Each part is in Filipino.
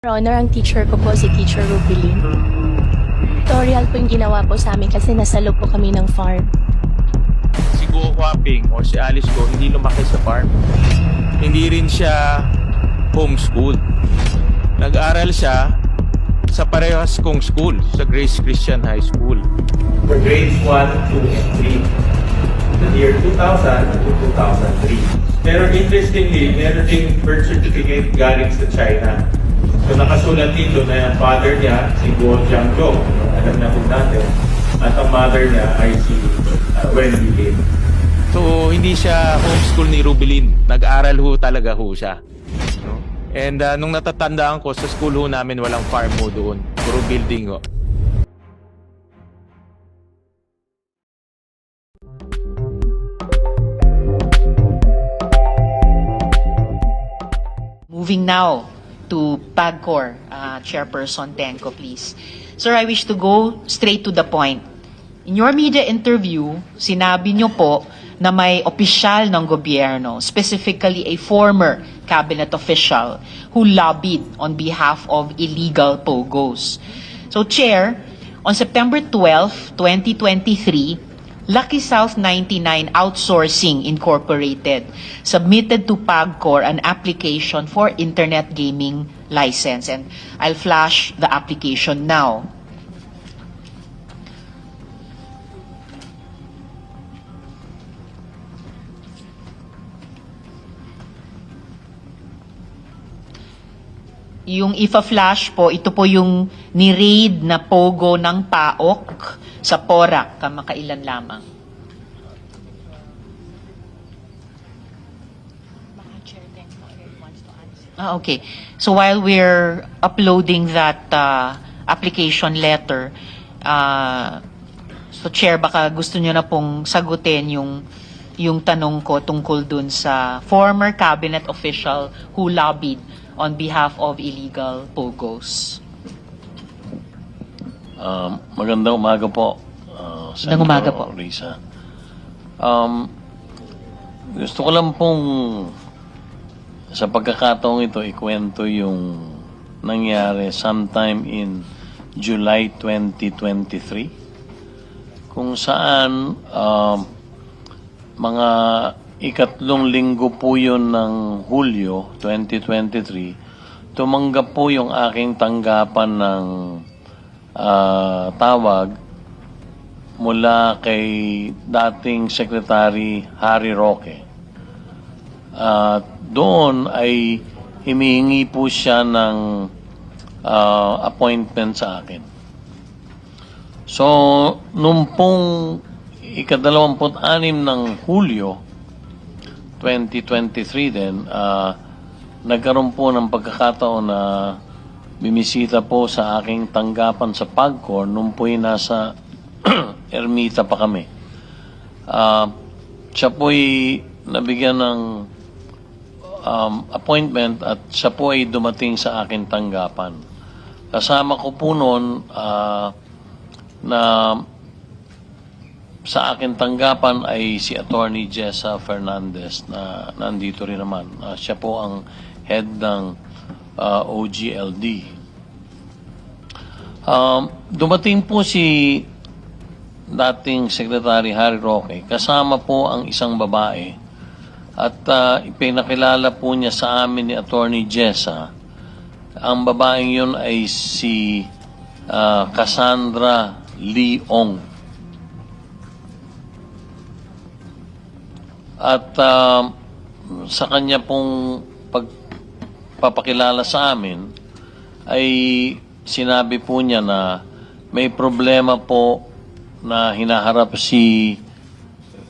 Your Honor, ang teacher ko po si Teacher Rubilin. Tutorial po yung ginawa po sa amin kasi nasa loob po kami ng farm. Si Guo Huaping o si Alice Go hindi lumaki sa farm. Hindi rin siya homeschool. Nag-aral siya sa parehas kong school, sa Grace Christian High School. For grades 1, 2, and 3. The year 2000 to 2003. Pero interestingly, meron ding birth certificate galing sa China. So nakasulat dito na yung father niya, si Guo Jiangzhou, alam na po natin, at ang mother niya ay si Wendy Lin. So hindi siya homeschool ni Rubilin, nag-aral ho talaga ho siya. No? And nung natatandaan ko, sa school ho namin walang farm ho doon, puro building ho. Moving now to PAGCOR, Chairperson Tenko, please. Sir, I wish to go straight to the point. In your media interview, sinabi niyo po na may opisyal ng gobyerno, specifically a former cabinet official, who lobbied on behalf of illegal POGOs. So, Chair, on September 12, 2023, Lucky South 99 Outsourcing Incorporated submitted to PAGCOR an application for internet gaming license. And I'll flash the application now. Yung ifa-flash po, ito po yung ni-raid na pogo ng PAOK sa Porac, kamakailan lamang. Okay. So while we're uploading that application letter, so Chair, baka gusto nyo na pong sagutin yung tanong ko tungkol dun sa former cabinet official who lobbied on behalf of illegal POGOs. Magandang umaga po, Magandang umaga po. Risa. Gusto ko lang pong sa pagkakataong ito ikwento yung nangyari sometime in July 2023 kung saan mga ikatlong linggo po yun ng Hulyo 2023 tumanggap po yung aking tanggapan ng tawag mula kay dating Secretary Harry Roque. Doon ay humihingi po siya ng appointment sa akin. So, nung pong ika-26 ng Hulyo 2023 din, nagkaroon po ng pagkakataon na bimisita po sa aking tanggapan sa PAGCOR nung po'y nasa Ermita pa kami. Siya po'y nabigyan ng appointment at siya po ay dumating sa aking tanggapan. Kasama ko po noon na sa aking tanggapan ay si Attorney Jessa Fernandez na nandito rin naman. Siya po ang head ng OGLD. Dumating po si dating Secretary Harry Roque, kasama po ang isang babae at ipinakilala po niya sa amin ni Attorney Jessa. Ang babaeng yun ay si Cassandra Leong. At sa kanya pong pagpapakilala sa amin ay sinabi po niya na may problema po na hinaharap si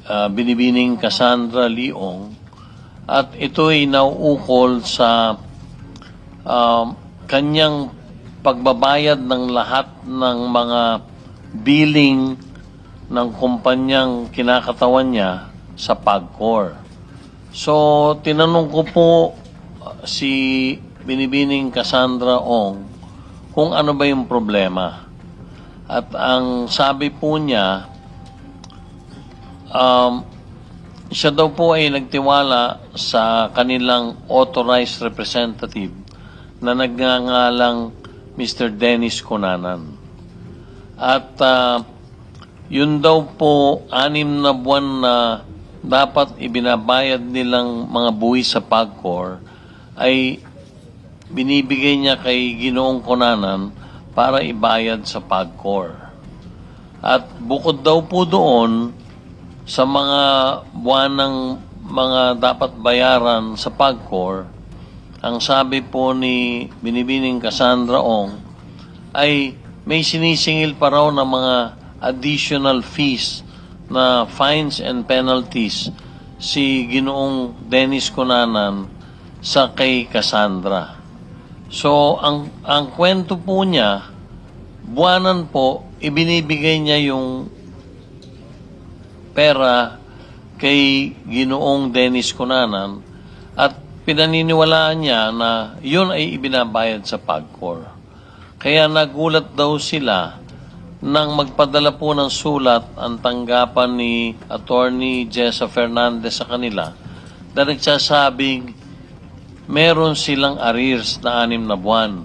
Binibining Cassandra Leong at ito ay nauukol sa kanyang pagbabayad ng lahat ng mga billing ng kumpanyang kinakatawan niya sa PAGCOR. So, tinanong ko po si Binibining Cassandra Ong kung ano ba yung problema. At ang sabi po niya, siya daw po ay nagtiwala sa kanilang authorized representative na nagngangalang Mr. Dennis Cunanan. At yun daw po, 6 na buwan na dapat ibinabayad nilang mga buwis sa PAGCOR ay binibigay niya kay Ginoong Cunanan para ibayad sa PAGCOR. At bukod daw po doon, sa mga buwan ng mga dapat bayaran sa PAGCOR, ang sabi po ni Binibining Cassandra Ong ay may sinisingil pa raw ng mga additional fees na fines and penalties si Ginoong Dennis Cunanan sa kay Cassandra. So, ang kwento po niya, buwanan po, ibinibigay niya yung pera kay Ginoong Dennis Cunanan at pinaniniwalaan niya na yun ay ibinabayad sa PAGCOR. Kaya nagulat daw sila nang magpadala po ng sulat ang tanggapan ni Attorney Jessa Fernandez sa kanila na nagsasabing meron silang arrears na 6 na buwan.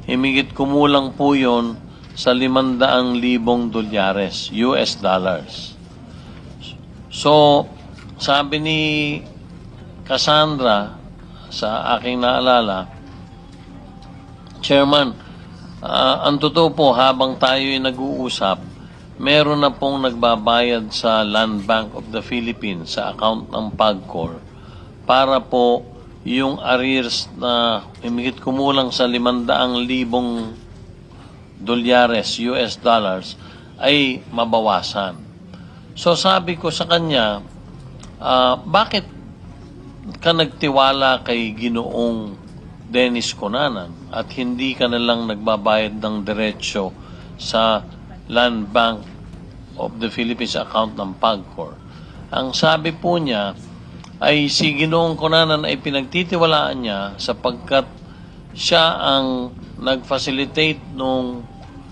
Himigit kumulang po yun sa $500,000 US dollars. So, sabi ni Cassandra, sa aking naalala, Chairman, ang totoo po, habang tayo'y nag-uusap, meron na pong nagbabayad sa Land Bank of the Philippines sa account ng PAGCOR para po yung arrears na himigit kumulang sa $500,000 US dollars ay mabawasan. So sabi ko sa kanya, bakit ka nagtiwala kay Ginoong Dennis Cunanan at hindi ka nalang nagbabayad ng diretsyo sa Land Bank of the Philippines account ng PAGCOR? Ang sabi po niya ay si Ginoong Cunanan ay pinagtitiwalaan niya sapagkat siya ang nag-facilitate nung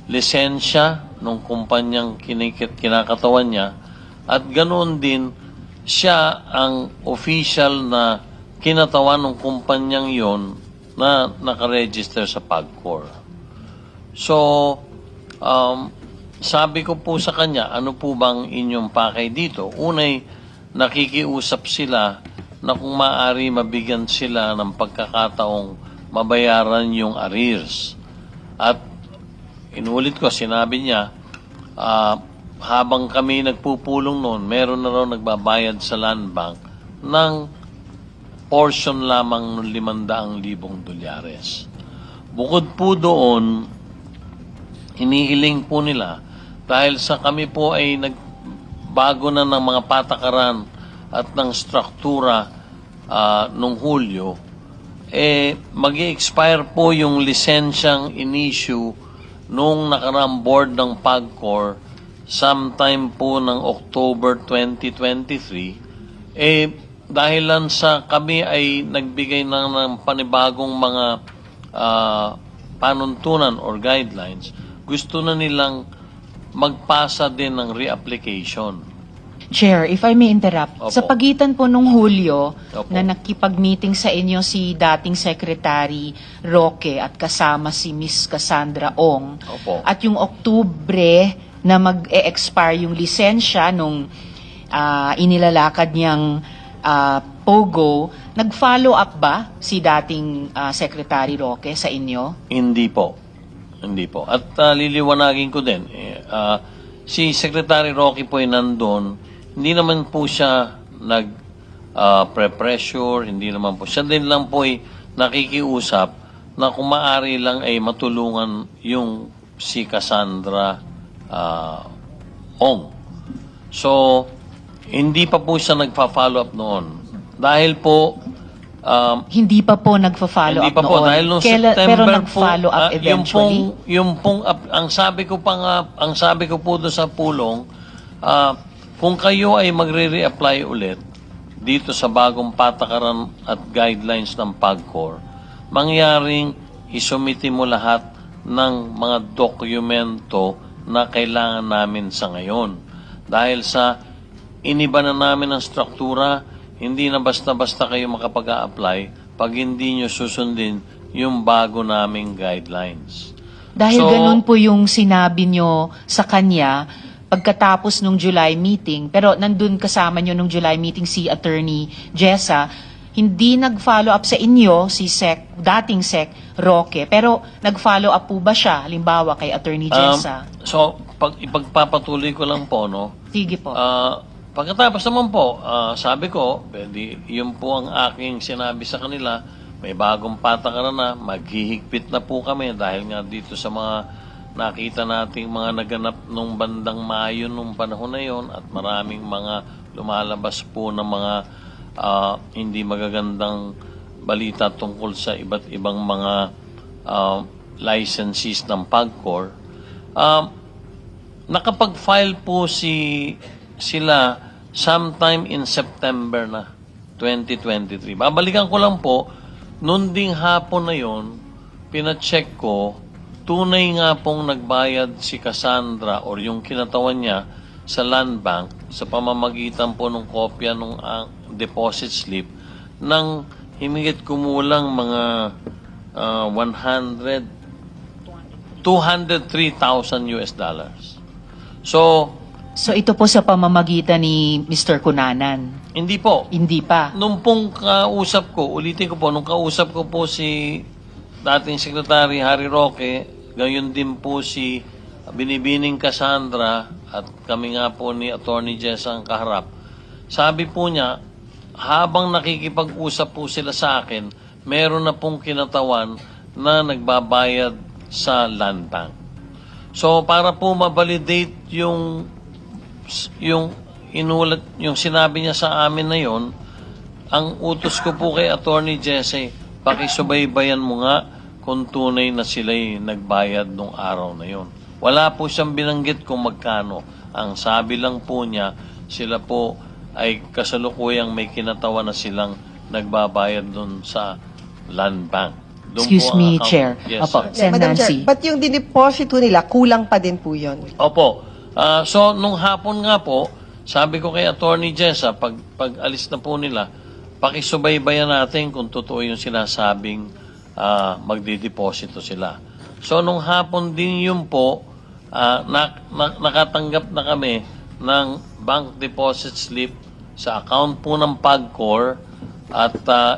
lisensya nung kumpanyang kinakatawan niya at ganoon din siya ang official na kinatawan ng kumpanyang yon na nakaregister sa PAGCOR. So, sabi ko po sa kanya, ano po bang inyong pakay dito? Unay, nakikiusap sila na kung maaari mabigyan sila ng pagkakataong mabayaran yung arrears. At inulit ko, sinabi niya, habang kami nagpupulong noon, meron na raw nagbabayad sa Land Bank ng portion lamang ng $500,000. Bukod po doon, hinihiling po nila, dahil sa kami po ay nagbago na ng mga patakaran at ng struktura nung Hulyo, mag-i-expire po yung lisensyang in-issue nung nakaraang board ng PAGCOR sometime po ng October 2023, dahilan sa kami ay nagbigay ng panibagong mga panuntunan or guidelines, gusto na nilang magpasa din ng reapplication. Chair, if I may interrupt, Opo. sa pagitan po nung Hulyo Opo. na nakipag-meeting sa inyo si dating Secretary Roque at kasama si Miss Cassandra Ong, Opo. at yung Oktubre na mag-e-expire yung lisensya nung inilalakad niyang POGO, nag-follow up ba si dating Secretary Roque sa inyo? Hindi po. Hindi po. At liliwanagin ko din, si Secretary Roque po ay nandun, hindi naman po siya pre-pressure, hindi naman po. Siya din lang po ay nakikiusap na kung maaari lang ay matulungan yung si Cassandra Ong. So, hindi pa po siya nagpa-follow up noon. Dahil po, Hindi pa po nagfa-follow hindi up pa po, noon. dahil noong Pero September nag-follow up eventually? ang sabi ko po doon sa pulong, kung kayo ay magre-reapply ulit dito sa bagong patakaran at guidelines ng PAGCOR, mangyaring isumiti mo lahat ng mga dokumento na kailangan namin sa ngayon. Dahil sa iniba na namin ang struktura, hindi na basta-basta kayo makapag-a-apply pag hindi nyo susundin yung bago naming guidelines. Dahil So, ganun po yung sinabi nyo sa kanya pagkatapos nung July meeting, pero nandun kasama nyo nung July meeting si Attorney Jessa, hindi nag-follow up sa inyo si dating Sec Roque, pero nag-follow up po ba siya, halimbawa kay Attorney Jessa? So, ipagpapatuloy ko lang po, no? Sige po. Pagkatapos naman po, sabi ko, pwede, yun po ang aking sinabi sa kanila, may bagong patakaran na, maghihigpit na po kami dahil nga dito sa mga nakita nating mga naganap nung bandang Mayo nung panahon na yon at maraming mga lumalabas po ng mga hindi magagandang balita tungkol sa iba't ibang mga licensees ng PAGCOR. Nakapag-file po sila sometime in September na 2023. Babalikan ko lang po, noon ding hapon na yon, pina-check ko, tunay nga pong nagbayad si Cassandra or yung kinatawan niya sa Land Bank sa pamamagitan po ng kopya ng deposit slip ng himigit kumulang mga 203,000 US dollars. So, So ito po sa pamamagitan ni Mr. Cunanan? hindi po. Hindi pa. Nung pong kausap ko, ulitin ko po, nung kausap ko po si dating Secretary Harry Roque, gayon din po si Binibining Cassandra at kami nga po ni Attorney Jessa ang kaharap. Sabi po niya, habang nakikipag-usap po sila sa akin, meron na pong kinatawan na nagbabayad sa Land Bank. So para po ma-validate yung inulat, yung sinabi niya sa amin na yon, ang utos ko po kay Attorney Jesse, pakisubaybayan mo nga kung tunay na sila'y nagbayad nung araw na yon. Wala po siyang binanggit kung magkano. Ang sabi lang po niya, sila po ay kasalukuyang may kinatawa na silang nagbabayad dun sa Land Bank. Doon Excuse po ang me, account. Chair. Yes, Opo, sir. Sen. Madam Nancy. Chair, but yung dineposito nila, kulang pa din po yun. Opo. So, nung hapon nga po, sabi ko kay Attorney Jessa, pag alis na po nila, pakisubaybayan natin kung totoo yung sinasabing magdideposito sila. So, nung hapon din yun po, nakatanggap na kami ng bank deposit slip sa account po ng PAGCOR at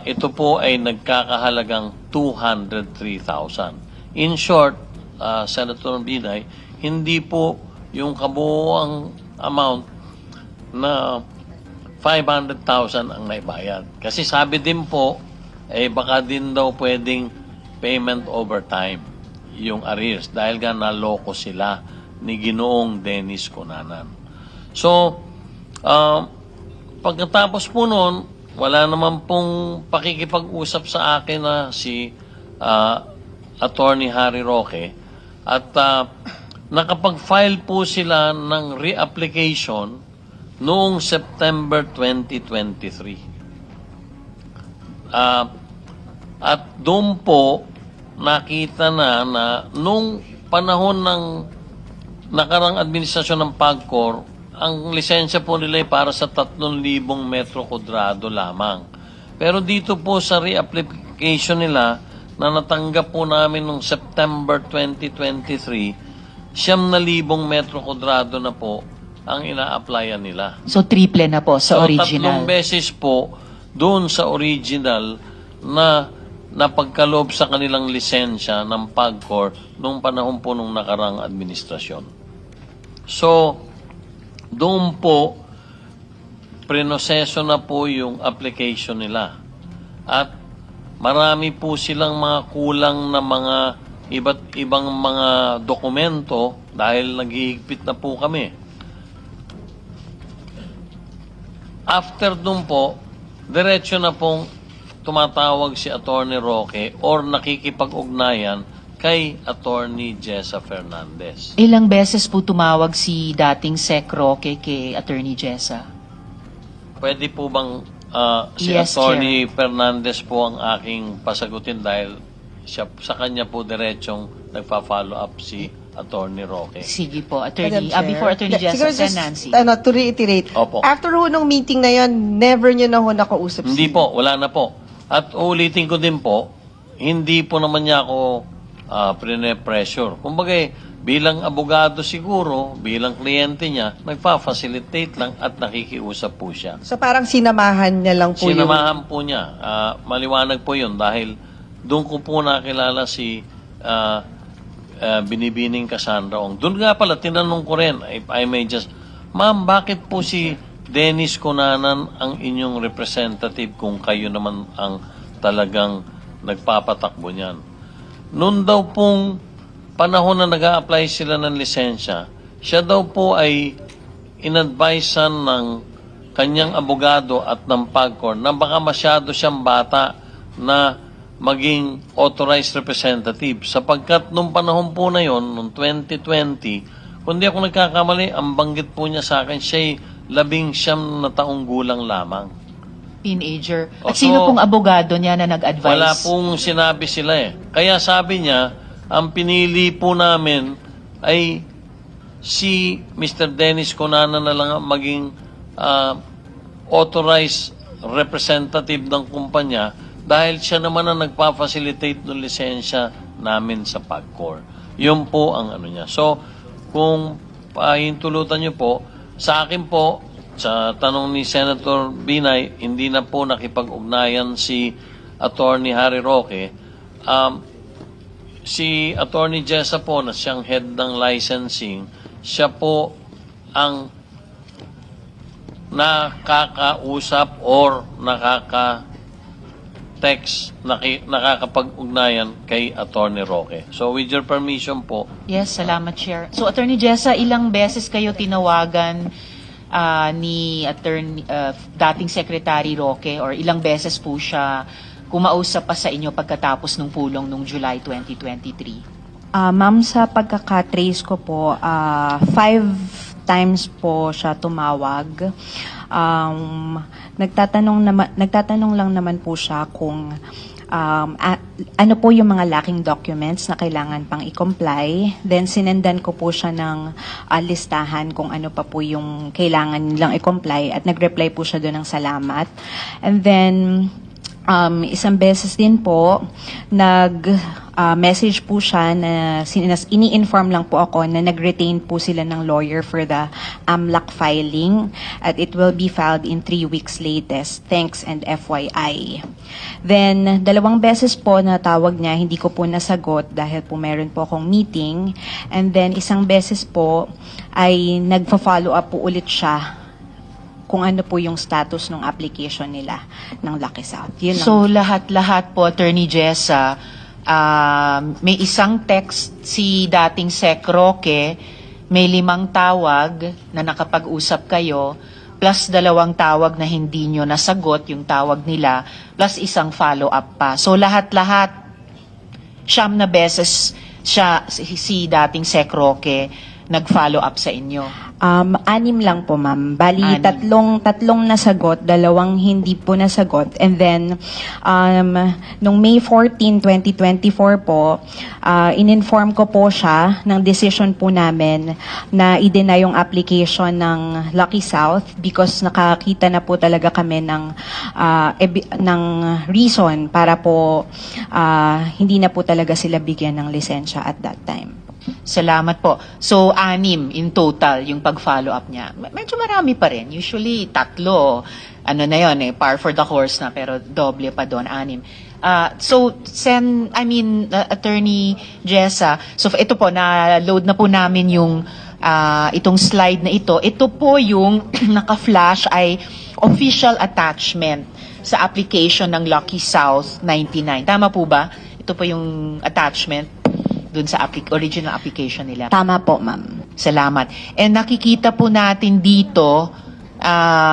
ito po ay nagkakahalagang 203,000. In short, Senator Binay, hindi po yung kabuoang amount na 500,000 ang naibayad. Kasi sabi din po, baka din daw pwedeng payment over time yung arrears dahil nga naloko sila ni Ginoong Dennis Cunanan. So, pagkatapos po noon, wala naman pong pakikipag-usap sa akin na si Attorney Harry Roque at nakapag-file po sila ng reapplication noong September 2023. At doon po nakita na nung panahon ng nakarang administrasyon ng PAGCOR, ang lisensya po nila ay para sa 3,000 metro kwadrado lamang. Pero dito po sa reapplication nila na natanggap po namin noong September 2023, 9,000 metro kwadrado na po ang ina-applyan nila. So triple na po sa So, original. 3 beses po doon sa original na napagkaloob sa kanilang lisensya ng PAGCOR nung panahon po nung nakarang administrasyon. So, doon po, prinoseso na po yung application nila. At marami po silang mga kulang na mga iba't ibang mga dokumento dahil naghihigpit na po kami. After dun po, diretso na pong tumatawag si Attorney Roque or nakikipag-ugnayan kay Attorney Jessa Fernandez. Ilang beses po tumawag si dating Sec Roque kay Attorney Jessa? Pwede po bang si Yes, Attorney Fernandez po ang aking pasagutin dahil sa kanya po diretsong nagpa-follow up si Attorney Roque. Sige po, Madam Attorney. Chair. Before Attorney Jessa, Siguro Sen. just, Nancy. to reiterate, Opo. after ho nung meeting na yon, never nyo na ho nakausap Hindi po, wala na po. At ulitin ko din po, hindi po naman niya ako pressure. Kumbaga, bilang abogado siguro, bilang kliyente niya, nagpa-facilitate lang at nakikiusap po siya. So parang sinamahan niya lang po Sinamahan po niya. Maliwanag po yun dahil doon ko po nakilala si Binibining Cassandra Ong. Doon nga pala, tinanong ko rin, if I may just, Ma'am, bakit po si Dennis Cunanan ang inyong representative kung kayo naman ang talagang nagpapatakbo niyan? Noon daw pong panahon na nag-a-apply sila ng lisensya, siya daw po ay inadvisean ng kanyang abogado at ng PAGCOR na baka masyado siyang bata na maging authorized representative. Sapagkat nung panahon po na yon, noong 2020, kung di ako nagkakamali, ang banggit po niya sa akin, siya'y 19 na taong gulang lamang. Teenager. At So, sino pong abogado niya na nag-advise? Wala pong sinabi sila eh. Kaya sabi niya, ang pinili po namin ay si Mr. Dennis Cunanan na lang ang maging authorized representative ng kumpanya dahil siya naman ang nagpa-facilitate ng lisensya namin sa PAGCOR. Yun po ang ano niya. So, kung pahintulutan niyo po, sa akin po, sa tanong ni Senator Binay, hindi na po nakipag-ugnayan si Attorney Harry Roque. Si Attorney Jessa po na siyang head ng licensing, siya po ang nakakausap or nakaka-text, nakakapag-ugnayan kay Attorney Roque. So with your permission po, Yes, salamat, Chair. So, Attorney Jessa, ilang beses kayo tinawagan ni dating Secretary Roque or ilang beses po siya kumausap pa sa inyo pagkatapos ng pulong nung July 2023? Ma'am, sa pagkakatrace ko po, 5 times po siya tumawag. Nagtatanong lang naman po siya kung ano po yung mga lacking documents na kailangan pang i-comply. Then, sinendan ko po siya ng listahan kung ano pa po yung kailangan nilang i-comply at nag-reply po siya doon ng salamat. And then, isang beses din po, nag-message po siya na ini-inform lang po ako na nag-retain po sila ng lawyer for the AMLAC filing at it will be filed in 3 weeks latest. Thanks and FYI. Then, 2 beses po na tawag niya, hindi ko po nasagot dahil po meron po akong meeting. And then, 1 beses po ay nagpa-follow up po ulit siya kung ano po yung status ng application nila ng Lucky South. Yun lang. So, lahat-lahat po, Attorney Jessa, may isang text si dating Sec Roque, may 5 tawag na nakapag-usap kayo, plus 2 tawag na hindi nyo nasagot yung tawag nila, plus 1 follow-up pa. So, lahat-lahat, 9 na beses siya, si dating Sec Roque, nag-follow up sa inyo. 6 lang po, ma'am. Bali, 6. tatlong nasagot, 2 hindi po nasagot. And then, nung May 14, 2024 po, in-inform ko po siya ng decision po namin na i-deny yung application ng Lucky South because nakakita na po talaga kami ng reason para po hindi na po talaga sila bigyan ng lisensya at that time. Salamat po. So, 6 in total yung pag-follow up niya. Medyo marami pa rin. Usually, 3. Ano na yun par for the course na, pero doble pa doon, 6. So, Attorney Jessa, so ito po, na-load na po namin yung itong slide na ito. Ito po yung naka-flash ay official attachment sa application ng Lucky South 99. Tama po ba? Ito po yung attachment dun sa original application nila. Tama po, ma'am. Salamat. And nakikita po natin dito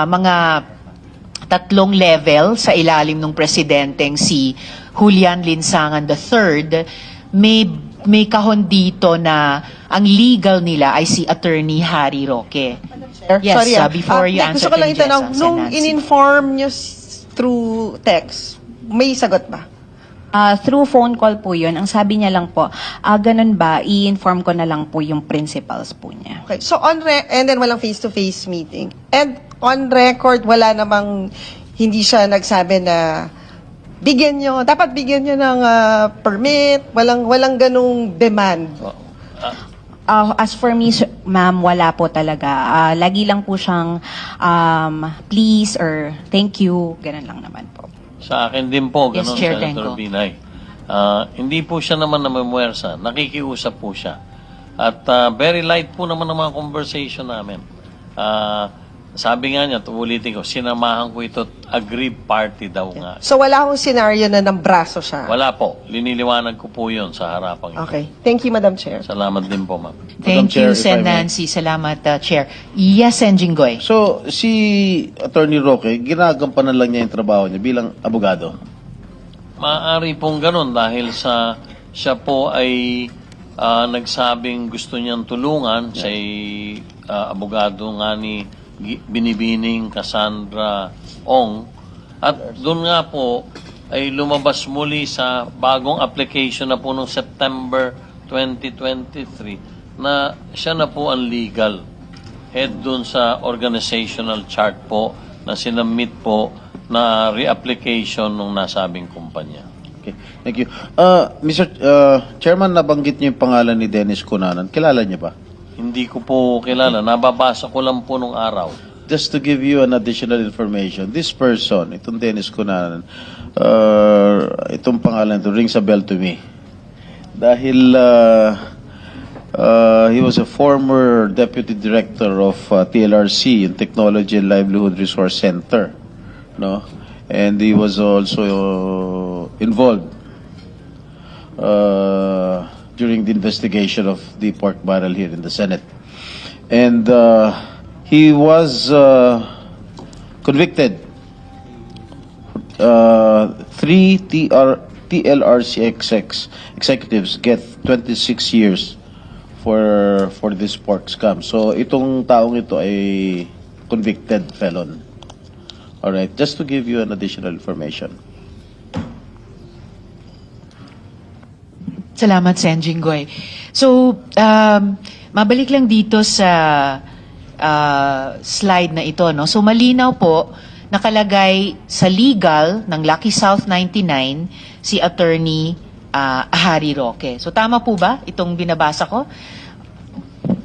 mga 3 level sa ilalim ng presidenteng si Julian Linsangan III. May kahon dito na ang legal nila ay si Attorney Harry Roque. Yes, Sorry, before you answer, gusto ko lang Attorney itanong, Jessa, nung Nancy. in-inform nyo through text, may sagot ba? Through phone call po yun. Ang sabi niya lang po, ganun ba, i-inform ko na lang po yung principals po niya. Okay. So, and then walang face-to-face meeting. And on record, wala namang, hindi siya nagsabi na dapat bigyan nyo ng permit, walang ganung demand. As for me, ma'am, wala po talaga. Lagi lang po siyang please or thank you, ganun lang naman po. Sa akin din po, Yes, ganun, Chair Senator Tenco. Binay. Hindi po siya naman namimwersa. Nakikiusap po siya. At very light po naman ang mga conversation namin. Sabi nga niya, ulitin ko, sinamahan ko ito, aggrieved party daw nga. So wala akong scenario na ng braso siya. Wala po. Liniliwanag ko po yun sa harapang ito. Okay. Thank you, Madam Chair. Salamat din po, ma'am. Thank Chair, you, if Sen I may. Nancy. Salamat, Chair. Yes, Sen Jinggoy. So, si Attorney Roque, ginagampanan lang niya yung trabaho niya bilang abogado. Maaari pong ganun dahil siya po ay nagsabing gusto niyang tulungan sa abogado nga ni Binibining Cassandra Ong. At doon nga po ay lumabas muli sa bagong application na po noong September 2023 na siya na po ang legal head doon sa organizational chart po na sinamit po na reapplication ng nasabing kumpanya. Okay, thank you. Mr. Chairman, nabanggit niyo yung pangalan ni Dennis Cunanan. Kilala niyo ba? Hindi ko po kilala. Nababasa ko lang po nung araw. Just to give you an additional information, this person, itong Dennis Cunanan, itong pangalan ito rings a bell to me. Dahil he was a former deputy director of TLRC, yung Technology and Livelihood Resource Center, no? And he was also involved during the investigation of the pork barrel here in the Senate. And he was convicted. 3 TLRC executives get 26 years for this pork scam. So itong taong ito ay convicted felon. All right, just to give you an additional information. Salamat, Sen Jinggoy. So, mabalik lang dito sa slide na ito, no? So, malinaw po, nakalagay sa legal ng Lucky South 99 si Attorney Harry Roque. So, tama po ba itong binabasa ko?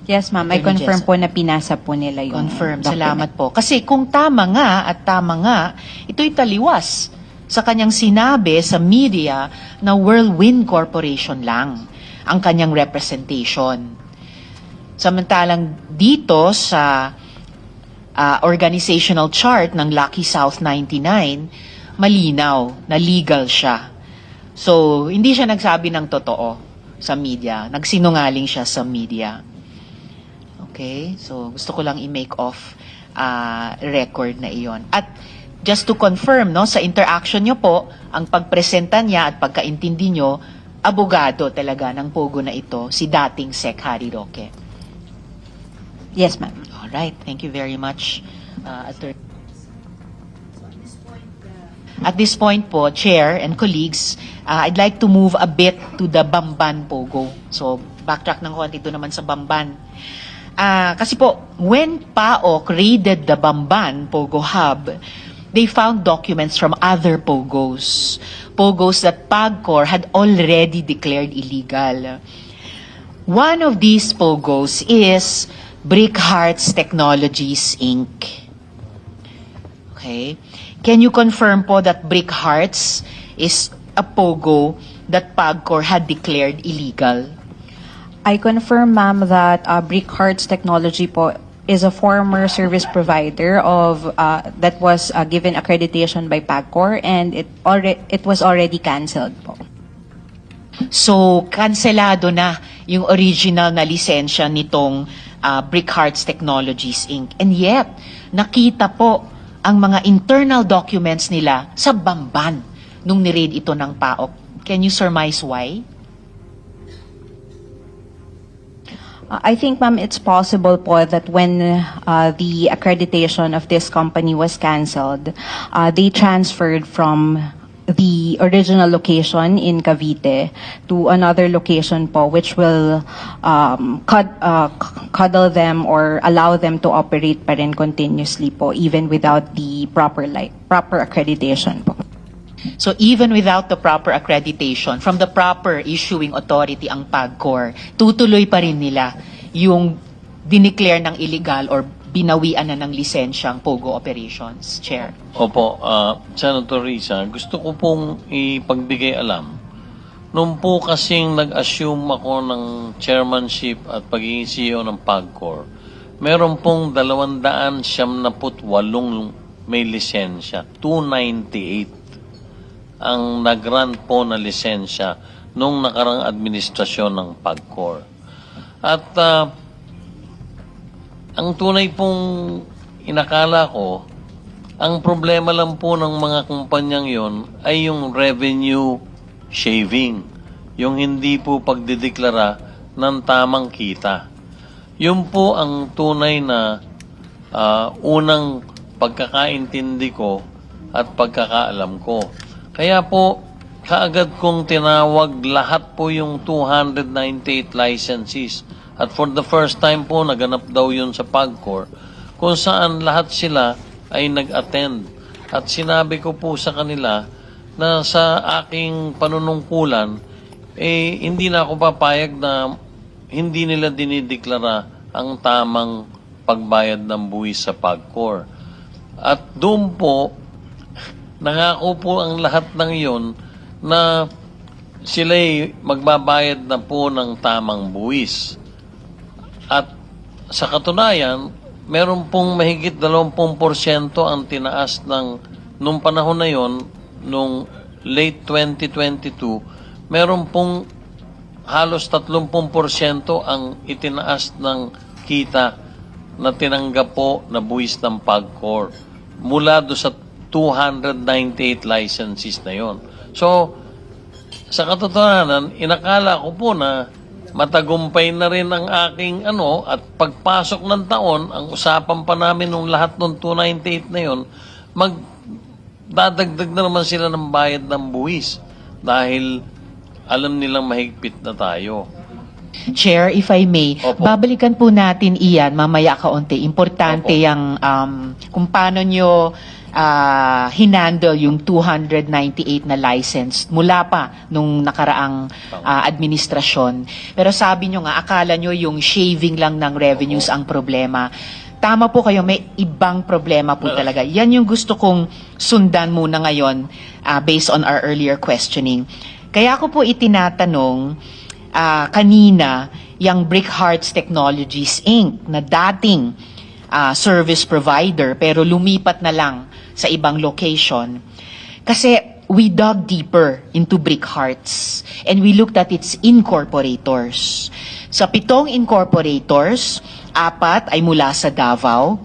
Yes, ma'am. I Attorney confirm Jessa. po na pinasa po nila yung Confirm. document. Salamat po. Kasi kung tama nga, ito'y taliwas sa kanyang sinabi sa media na Whirlwind Corporation lang ang kanyang representation. Samantalang dito sa organizational chart ng Lucky South 99, malinaw na legal siya. So, hindi siya nagsabi ng totoo sa media. Nagsinungaling siya sa media. Okay? So, gusto ko lang i-make off record na iyon. At just to confirm, no, sa interaction nyo po, ang pagpresenta niya at pagkaintindi nyo, abogado talaga ng pogo na ito, si dating Sec. Harry Roque. Yes, ma'am. Alright, thank you very much, Attorney. At this point po, Chair and colleagues, I'd like to move a bit to the Bamban Pogo. So, backtrack ng konti doon naman sa Bamban. Kasi po, when PAOK raided the Bamban Pogo Hub, they found documents from other Pogos. Pogos that PAGCOR had already declared illegal. One of these Pogos is Brick Hearts Technologies, Inc. Okay? Can you confirm po that Brick Hearts is a Pogo that PAGCOR had declared illegal? I confirm, ma'am, that Brick Hearts Technology po is a former service provider of that was given accreditation by PAGCOR, and it was already canceled po. So, kanselado na yung original na lisensya nitong Brick Hearts Technologies, Inc. And yet, nakita po ang mga internal documents nila sa Bamban nung ni-raid ito ng PAOK. Can you surmise why? I think, ma'am, it's possible po that when the accreditation of this company was canceled, they transferred from the original location in Cavite to another location po, which will cuddle them or allow them to operate pa rin continuously po, even without the proper accreditation po. So even without the proper accreditation from the proper issuing authority ang PAGCOR, tutuloy pa rin nila yung dineclare ng illegal or binawian na ng lisensyang POGO operations, Chair. Opo, Senator Risa, gusto ko pong ipagbigay alam. Nung po kasing nag-assume ako ng chairmanship at pagiging CEO ng PAGCOR, meron pong 278 may lisensya, 298 ang nag-grant po na lisensya nung nakarang administrasyon ng PAGCOR. At ang tunay pong inakala ko, ang problema lang po ng mga kumpanyang yon ay yung revenue shaving, yung hindi po pagdideklara ng tamang kita. Yun po ang tunay na unang pagkakaintindi ko at pagkakaalam ko. Kaya po, kaagad kong tinawag lahat po yung 298 licensees. At for the first time po, naganap daw yun sa PAGCOR, kung saan lahat sila ay nag-attend. At sinabi ko po sa kanila na sa aking panunungkulan, hindi na ako papayag na hindi nila dinideklara ang tamang pagbayad ng buwis sa PAGCOR. At doon po, nangako po ang lahat ng iyon na sila'y magbabayad na po ng tamang buwis. At sa katunayan, meron pong mahigit 20% ang tinaas nung panahon na yon, nung late 2022, meron pong halos 30% ang itinaas ng kita na tinanggap po na buwis ng PAGCOR mula do sa 298 licenses na yon. So, sa katotohanan, inakala ko po na matagumpay na rin ang aking at pagpasok ng taon, ang usapan pa namin nung lahat ng 298 na yon, magdadagdag na naman sila ng bayad ng buwis dahil alam nilang mahigpit na tayo. Chair, if I may, Opo. babalikan po natin iyan mamaya kaunti. Importante Opo. yung kung paano nyo hinandle yung 298 na license mula pa nung nakaraang administrasyon. Pero sabi nyo nga, akala nyo yung shaving lang ng revenues ang problema. Tama po kayo, may ibang problema po talaga. Yan yung gusto kong sundan muna ngayon based on our earlier questioning. Kaya ko po itinatanong kanina yung Brick Hearts Technologies Inc. na dating service provider pero lumipat na lang sa ibang location. Kasi we dug deeper into Brick Hearts and we looked at its incorporators. Sa 7 incorporators, 4 ay mula sa Davao,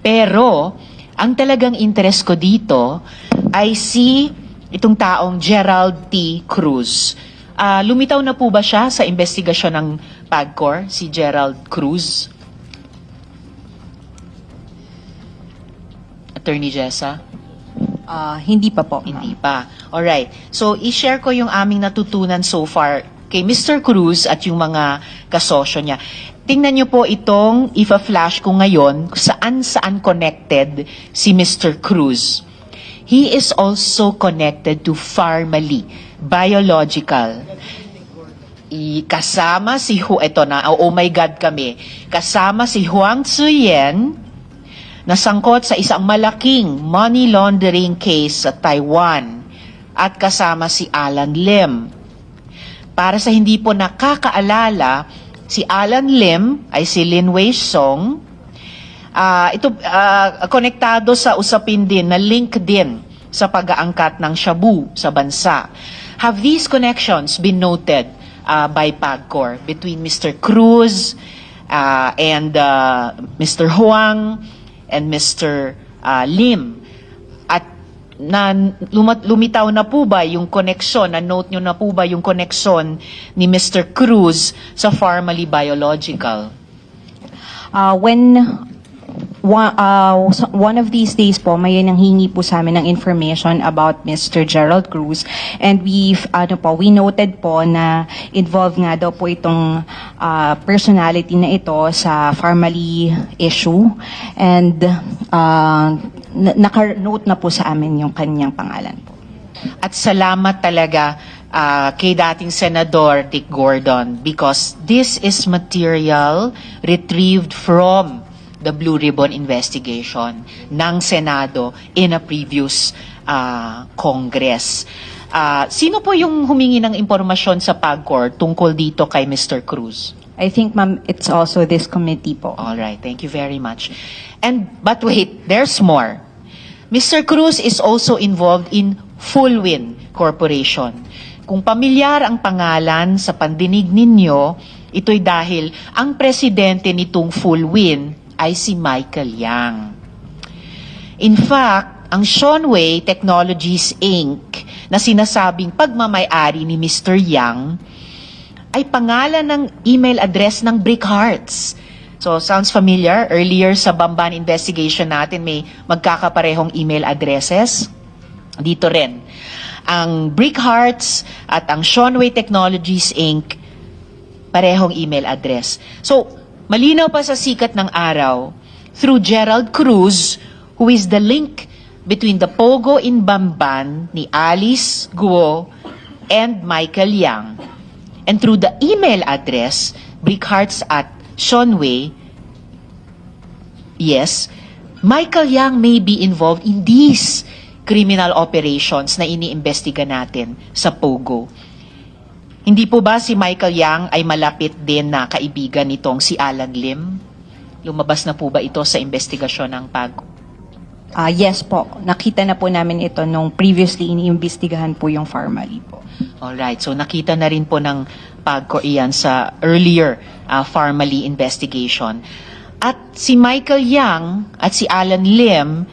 pero ang talagang interest ko dito ay si itong taong Gerald T. Cruz. Lumitaw na po ba siya sa investigasyon ng PAGCOR, si Gerald Cruz? Attorney Jessa? Hindi pa po. Hindi pa. Alright. So, i-share ko yung aming natutunan so far kay Mr. Cruz at yung mga kasosyo niya. Tingnan niyo po itong ifa-flash ko ngayon kung saan connected si Mr. Cruz. He is also connected to Pharmally Biological. Kasama si oh my God kami. Kasama si Huang Tzuyen, nasangkot sa isang malaking money laundering case sa Taiwan at kasama si Alan Lim. Para sa hindi po nakakaalala, si Alan Lim ay si Lin Wei Song. Konektado sa usapin din na link din sa pag-aangkat ng shabu sa bansa. Have these connections been noted by PAGCOR between Mr. Cruz and Mr. Huang and Mr. Lim? At lumitaw na po ba yung koneksyon, na-note nyo na po ba yung koneksyon ni Mr. Cruz sa Pharmally Biological? One of these days po, may nanghingi po sa amin ng information about Mr. Gerald Cruz, and we noted po na involved nga daw po itong personality na ito sa Pharmally issue, and naka-note na po sa amin yung kanyang pangalan po. At salamat talaga kay dating Senador Dick Gordon because this is material retrieved from the Blue Ribbon investigation ng Senado in a previous Congress. Sino po yung humingi ng impormasyon sa PAGCOR tungkol dito kay Mr. Cruz? I think, ma'am, it's also this committee po. All right, thank you very much. But wait, there's more. Mr. Cruz is also involved in Fullwin Corporation. Kung pamilyar ang pangalan sa pandinig ninyo, ito'y dahil ang presidente nitong Fullwin ay si Michael Yang. In fact, ang Seanway Technologies Inc. na sinasabing pagmamay-ari ni Mr. Yang ay pangalan ng email address ng Brick Hearts. So, sounds familiar? Earlier sa Bamban investigation natin, may magkakaparehong email addresses. Dito rin. Ang Brick Hearts at ang Seanway Technologies Inc. parehong email address. So, malinaw pa sa sikat ng araw, through Gerald Cruz, who is the link between the Pogo in Bamban ni Alice Guo and Michael Yang, and through the email address, Brickhearts at Seanway, yes, Michael Yang may be involved in these criminal operations na iniimbestiga natin sa Pogo. Hindi po ba si Michael Yang ay malapit din na kaibigan nitong si Alan Lim? Lumabas na po ba ito sa investigasyon ng PAGCOR? Yes po. Nakita na po namin ito nung previously iniimbestigahan po yung Pharmally po. Alright, so nakita na rin po ng PAGCOR iyan sa earlier Pharmally investigation. At si Michael Yang at si Alan Lim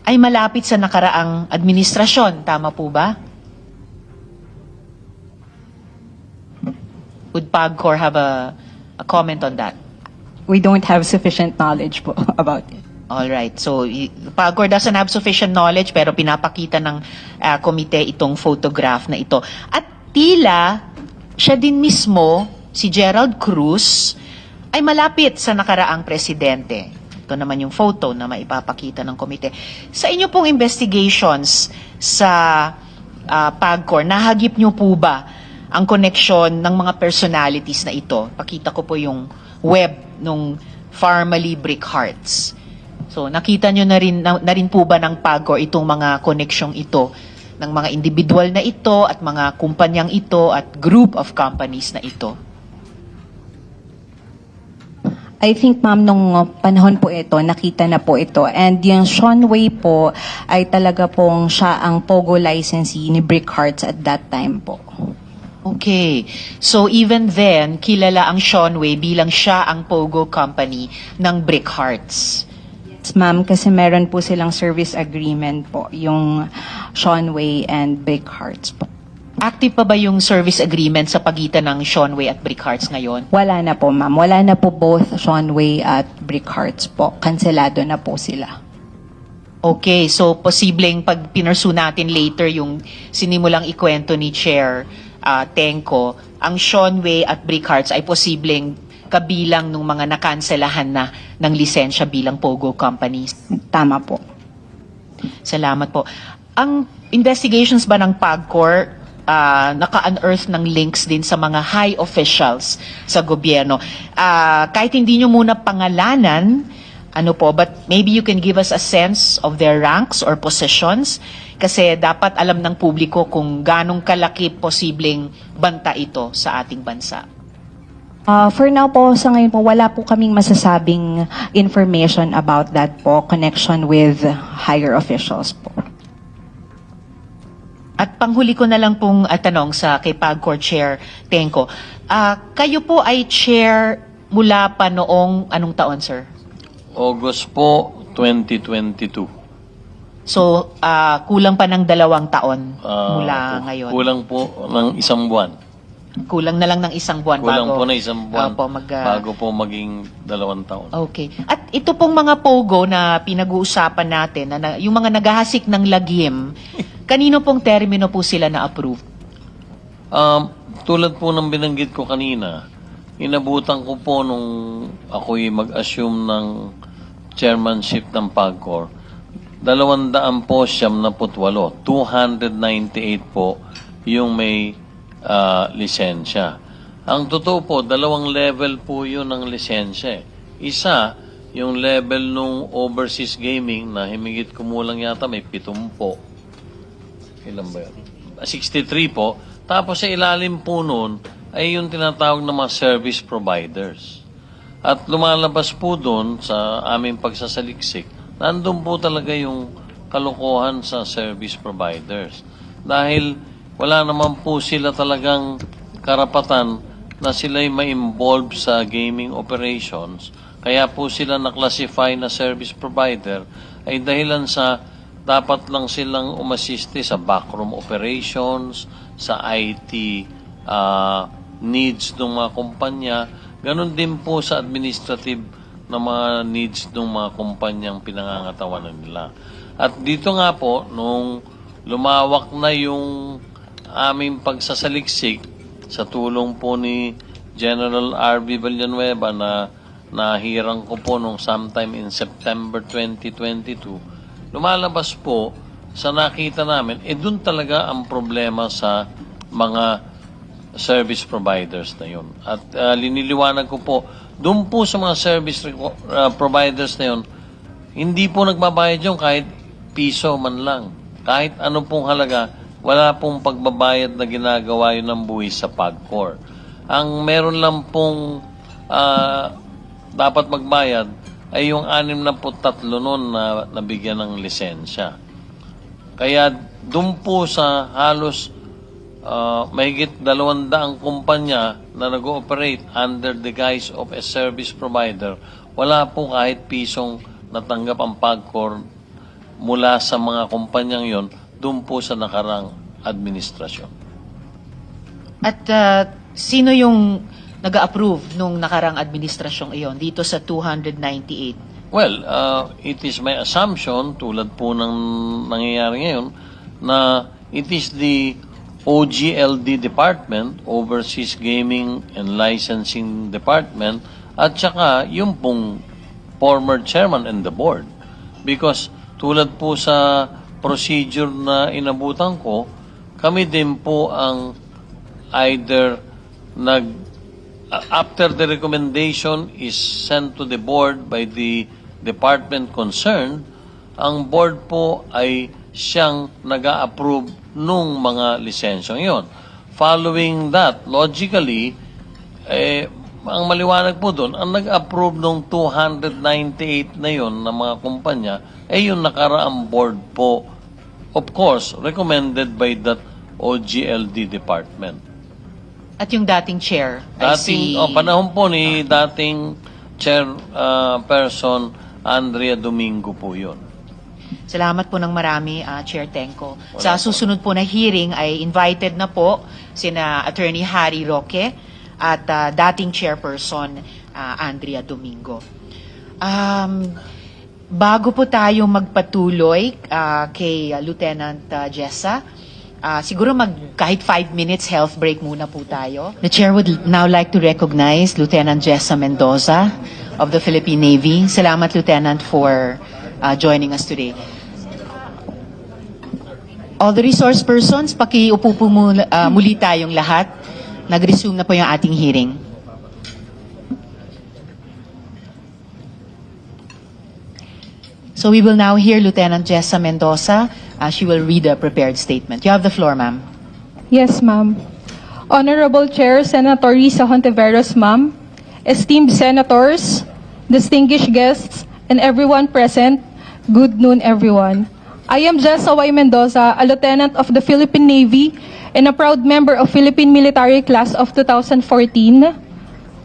ay malapit sa nakaraang administrasyon. Tama po ba? Would PAGCOR have a comment on that? We don't have sufficient knowledge po about it. Alright, so PAGCOR doesn't have sufficient knowledge pero pinapakita ng komite itong photograph na ito. At tila, siya din mismo, si Gerald Cruz, ay malapit sa nakaraang presidente. Ito naman yung photo na maipapakita ng komite. Sa inyo pong investigations sa PAGCOR, nahagip nyo po ba ang connection ng mga personalities na ito? Pakita ko po yung web ng Pharmally Brick Hearts. So, nakita nyo na rin po ba ng PAGCOR itong mga koneksyong ito ng mga individual na ito at mga kumpanyang ito at group of companies na ito? I think, ma'am, nung panahon po ito, nakita na po ito. And yung Seanway po ay talaga pong siya ang Pogo licensee ni Brick Hearts at that time po. Okay. So, even then, kilala ang Seanway bilang siya ang Pogo company ng Brick Hearts. Yes, ma'am, kasi meron po silang service agreement po, yung Seanway and Brick Hearts po. Active pa ba yung service agreement sa pagitan ng Seanway at Brick Hearts ngayon? Wala na po, ma'am. Wala na po both Seanway at Brick Hearts po. Kanselado na po sila. Okay, so posibleng pag pinursu natin later yung sinimulang ikwento ni Chair Tenko, ang Seanway at Brick Hearts ay posibleng kabilang ng mga nakanselahan na ng lisensya bilang Pogo companies. Tama po. Salamat po. Ang investigations ba ng PAGCOR naka-unearth ng links din sa mga high officials sa gobyerno? Kahit hindi nyo muna pangalanan, but maybe you can give us a sense of their ranks or positions kasi dapat alam ng publiko kung ganong kalaki posibleng banta ito sa ating bansa. For now po, sa ngayon po, wala po kaming masasabing information about that po, connection with higher officials po. At panghuli ko na lang pong tanong sa kay PAGCOR Chair Tenko. Kayo po ay chair mula pa noong anong taon, sir? August po, 2022. So, kulang pa ng 2 taon mula ngayon. Kulang po ng 1 buwan. Kulang na lang ng 1 buwan Kulang bago. po na 1 buwan Opo, bago po maging 2 taon. Okay. At ito pong mga pogo na pinag-uusapan natin, yung mga naghahasik ng lagim, kanino pong termino po sila na-approve? Tulad po ng binanggit ko kanina, inabutan ko po nung ako'y mag-assume ng chairmanship ng PAGCOR, 200 po 78, 298 po yung may lisensya. Ang totoo po, 2 level po yun ng lisensya. Isa, yung level nung overseas gaming na himigit kumulang yata may 70. Ilan ba yun? 63 po. Tapos sa ilalim po nun ay yung tinatawag na mga service providers. At lumalabas po doon sa aming pagsasaliksik, nandun po talaga yung kalokohan sa service providers. Dahil wala naman po sila talagang karapatan na sila'y ma-involve sa gaming operations. Kaya po sila na-classify na service provider ay dahilan sa dapat lang silang umasiste sa backroom operations, sa IT needs ng mga kumpanya. Ganon din po sa administrative na mga needs ng mga kumpanyang pinangangatawanan nila. At dito nga po, nung lumawak na yung aming pagsasaliksik sa tulong po ni General R.V. Villanueva na nahirang ko po nung sometime in September 2022, lumalabas po sa nakita namin, doon talaga ang problema sa mga service providers na yun. At liniliwanag ko po, doon po sa mga service providers na yun, hindi po nagbabayad yung kahit piso man lang. Kahit ano pong halaga, wala pong pagbabayad na ginagawa yun ng buwis sa PAGCOR. Ang meron lang pong dapat magbayad ay yung 63 noon na nabigyan ng lisensya. Kaya doon po sa halos mahigit 200 kumpanya na nag-ooperate under the guise of a service provider, wala po kahit pisong natanggap ang PAGCOR mula sa mga kumpanyang yon doon po sa nakarang administrasyon. At sino yung nag-approve nung nakarang administrasyong iyon dito sa 298? Well, it is my assumption, tulad po ng nangyayari ngayon, na it is the OGLD Department, Overseas Gaming and Licensing Department, at saka yung pong former chairman and the board. Because tulad po sa procedure na inabutan ko, kami din po ang either after the recommendation is sent to the board by the department concerned, ang board po ay siyang nag-a-approve nung mga lisensyong yon. Following that, logically, ang maliwanag po doon, ang nag-approve nung 298 na yon ng mga kumpanya, yung nakaraang board po, of course, recommended by that OGLD department. At yung dating chair? Panahon po ni dating chairperson Andrea Domingo po yun. Salamat po ng marami, Chair Tenco. Sa susunod po na hearing ay invited na po sina Attorney Harry Roque at dating chairperson Andrea Domingo. Bago po tayo magpatuloy kay Lieutenant Jessa, siguro kahit 5 minutes health break muna po tayo. The Chair would now like to recognize Lieutenant Jessa Mendoza of the Philippine Navy. Salamat, Lieutenant, for joining us today. All the resource persons, pakiupo po muli tayong lahat. Nag-resume na po yung ating hearing. So we will now hear Lieutenant Jessa Mendoza. She will read a prepared statement. You have the floor, ma'am. Yes, ma'am. Honorable Chair, Senator Risa Hontiveros, ma'am, esteemed senators, distinguished guests, and everyone present, good noon, everyone. I am Jessa Y. Mendoza, a lieutenant of the Philippine Navy and a proud member of Philippine Military Class of 2014.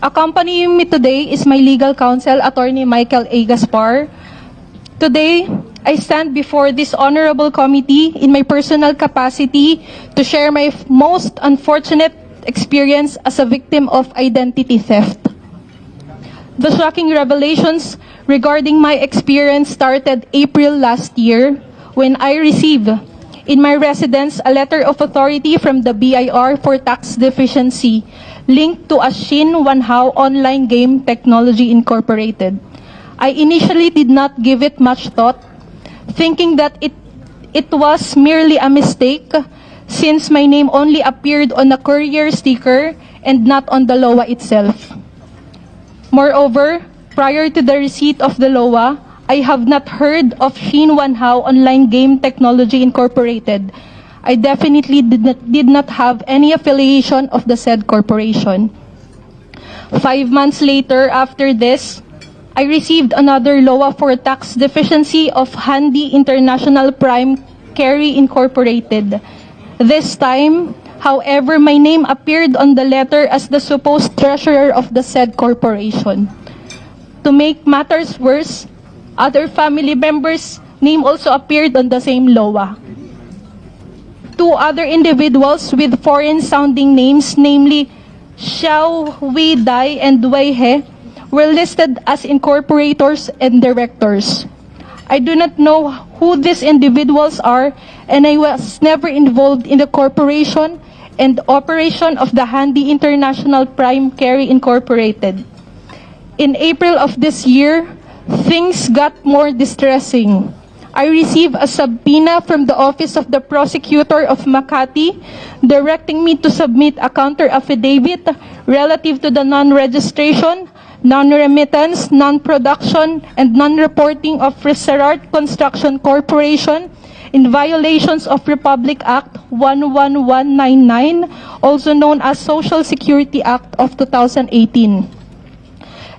Accompanying me today is my legal counsel, Attorney Michael A. Gaspar. Today, I stand before this honorable committee in my personal capacity to share my most unfortunate experience as a victim of identity theft. The shocking revelations regarding my experience started April last year when I received in my residence a letter of authority from the BIR for tax deficiency linked to a Shin Wanhao online game technology incorporated. I initially did not give it much thought thinking that it was merely a mistake since my name only appeared on a courier sticker and not on the LOA itself. Moreover, prior to the receipt of the LOA, I have not heard of Shin Wanhao Online Game Technology Incorporated. I definitely did not have any affiliation of the said corporation. 5 months later, after this, I received another LOA for tax deficiency of Handy International Prime Carry Incorporated. This time, however, my name appeared on the letter as the supposed treasurer of the said corporation. To make matters worse, other family members' name also appeared on the same LOA. 2 other individuals with foreign-sounding names, namely Xiao Wei Dai and Wei He, were listed as incorporators and directors. I do not know who these individuals are, and I was never involved in the corporation and operation of the Handy International Prime Carry Incorporated. In April of this year, things got more distressing. I received a subpoena from the Office of the Prosecutor of Makati directing me to submit a counter affidavit relative to the non-registration, non-remittance, non-production, and non-reporting of Reserart Construction Corporation in violations of Republic Act 11199, also known as Social Security Act of 2018.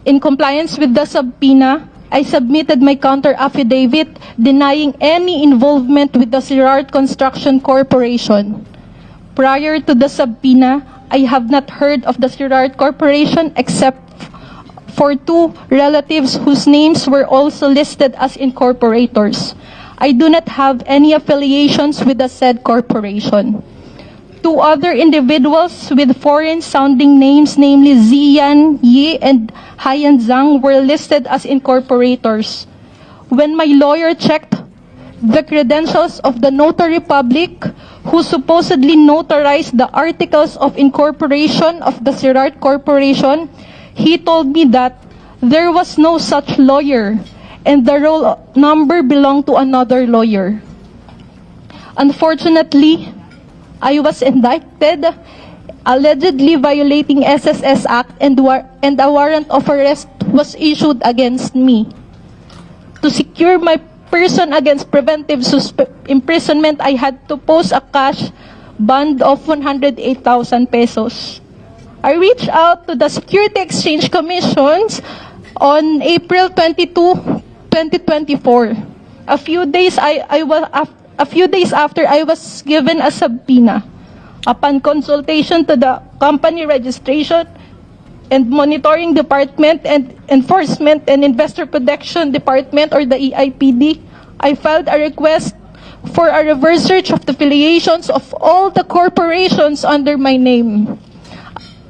In compliance with the subpoena, I submitted my counter affidavit denying any involvement with the Reserart Construction Corporation. Prior to the subpoena, I have not heard of the Reserart Corporation except for 2 relatives whose names were also listed as incorporators. I do not have any affiliations with the said corporation. 2 other individuals with foreign-sounding names, namely Ziyan Yi and Haiyan Zhang, were listed as incorporators. When my lawyer checked the credentials of the notary public who supposedly notarized the articles of incorporation of the Reserart Corporation, he told me that there was no such lawyer and the roll number belonged to another lawyer. Unfortunately, I was indicted, allegedly violating SSS Act, and a warrant of arrest was issued against me. To secure my person against preventive imprisonment, I had to post a cash bond of 108,000 pesos. I reached out to the Security Exchange Commissions on April 22, 2024. A few days after I was given a subpoena. Upon consultation to the Company Registration and Monitoring Department and Enforcement and Investor Protection Department, or the EIPD, I filed a request for a reverse search of the affiliations of all the corporations under my name.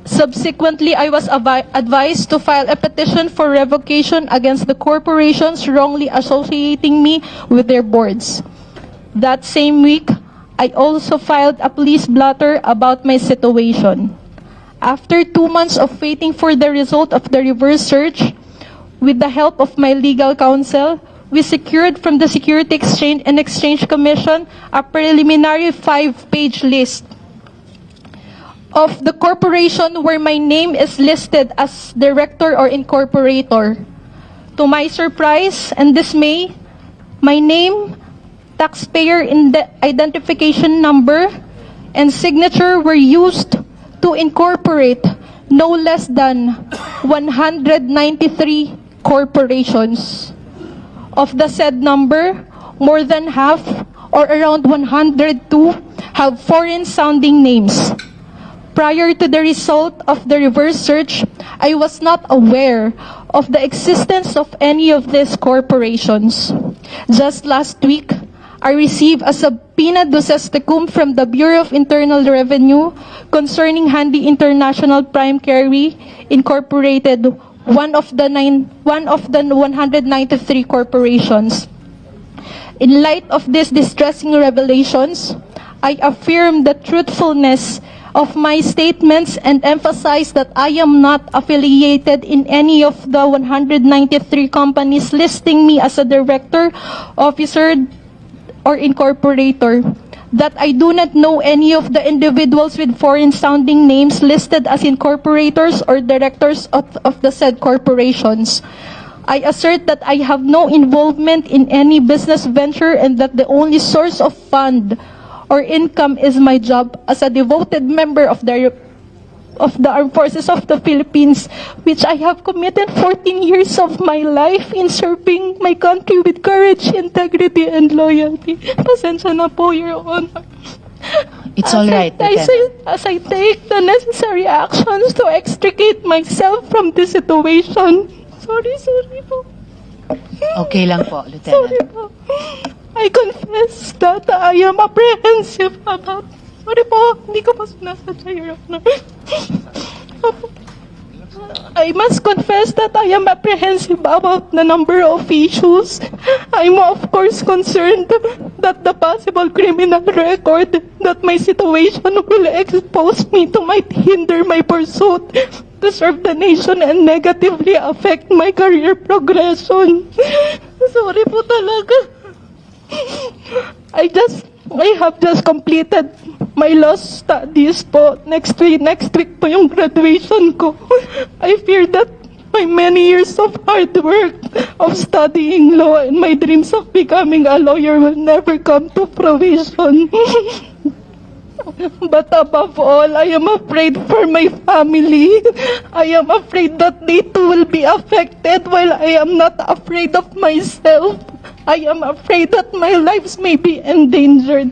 Subsequently, I was advised to file a petition for revocation against the corporations wrongly associating me with their boards. That same week, I also filed a police blotter about my situation. After 2 months of waiting for the result of the reverse search, with the help of my legal counsel, we secured from the Security Exchange and Exchange Commission a preliminary 5-page list of the corporation where my name is listed as director or incorporator. To my surprise and dismay, my name, taxpayer identification number, and signature were used to incorporate no less than 193 corporations. Of the said number, more than half, or around 102, have foreign-sounding names. Prior to the result of the reverse search, I was not aware of the existence of any of these corporations. Just last week, I received a subpoena duces tecum from the Bureau of Internal Revenue concerning Handy International Prime Carry Incorporated, one of the 193 corporations. In light of these distressing revelations, I affirm the truthfulness of my statements and emphasize that I am not affiliated in any of the 193 companies listing me as a director, officer, or incorporator. That I do not know any of the individuals with foreign-sounding names listed as incorporators or directors of the said corporations. I assert that I have no involvement in any business venture and that the only source of fund or income is my job as a devoted member of the Armed Forces of the Philippines, which I have committed 14 years of my life in serving my country with courage, integrity, and loyalty. Pasensya na po, Your Honor. It's all right, Lieutenant. As I take the necessary actions to extricate myself from this situation. Sorry po. Okay lang po, Sorry Lieutenant. po. I confess that I am apprehensive about... Sorry po, hindi ko pa sinasadya, Your Honor. I must confess that I am apprehensive about the number of issues. I'm of course concerned that the possible criminal record that my situation will expose me to might hinder my pursuit to serve the nation and negatively affect my career progression. Sorry po talaga. I have just completed my law studies po. Next week po yung graduation ko. I fear that my many years of hard work of studying law and my dreams of becoming a lawyer will never come to fruition. But above all, I am afraid for my family. I am afraid that they too will be affected while I am not afraid of myself. I am afraid that my lives may be endangered.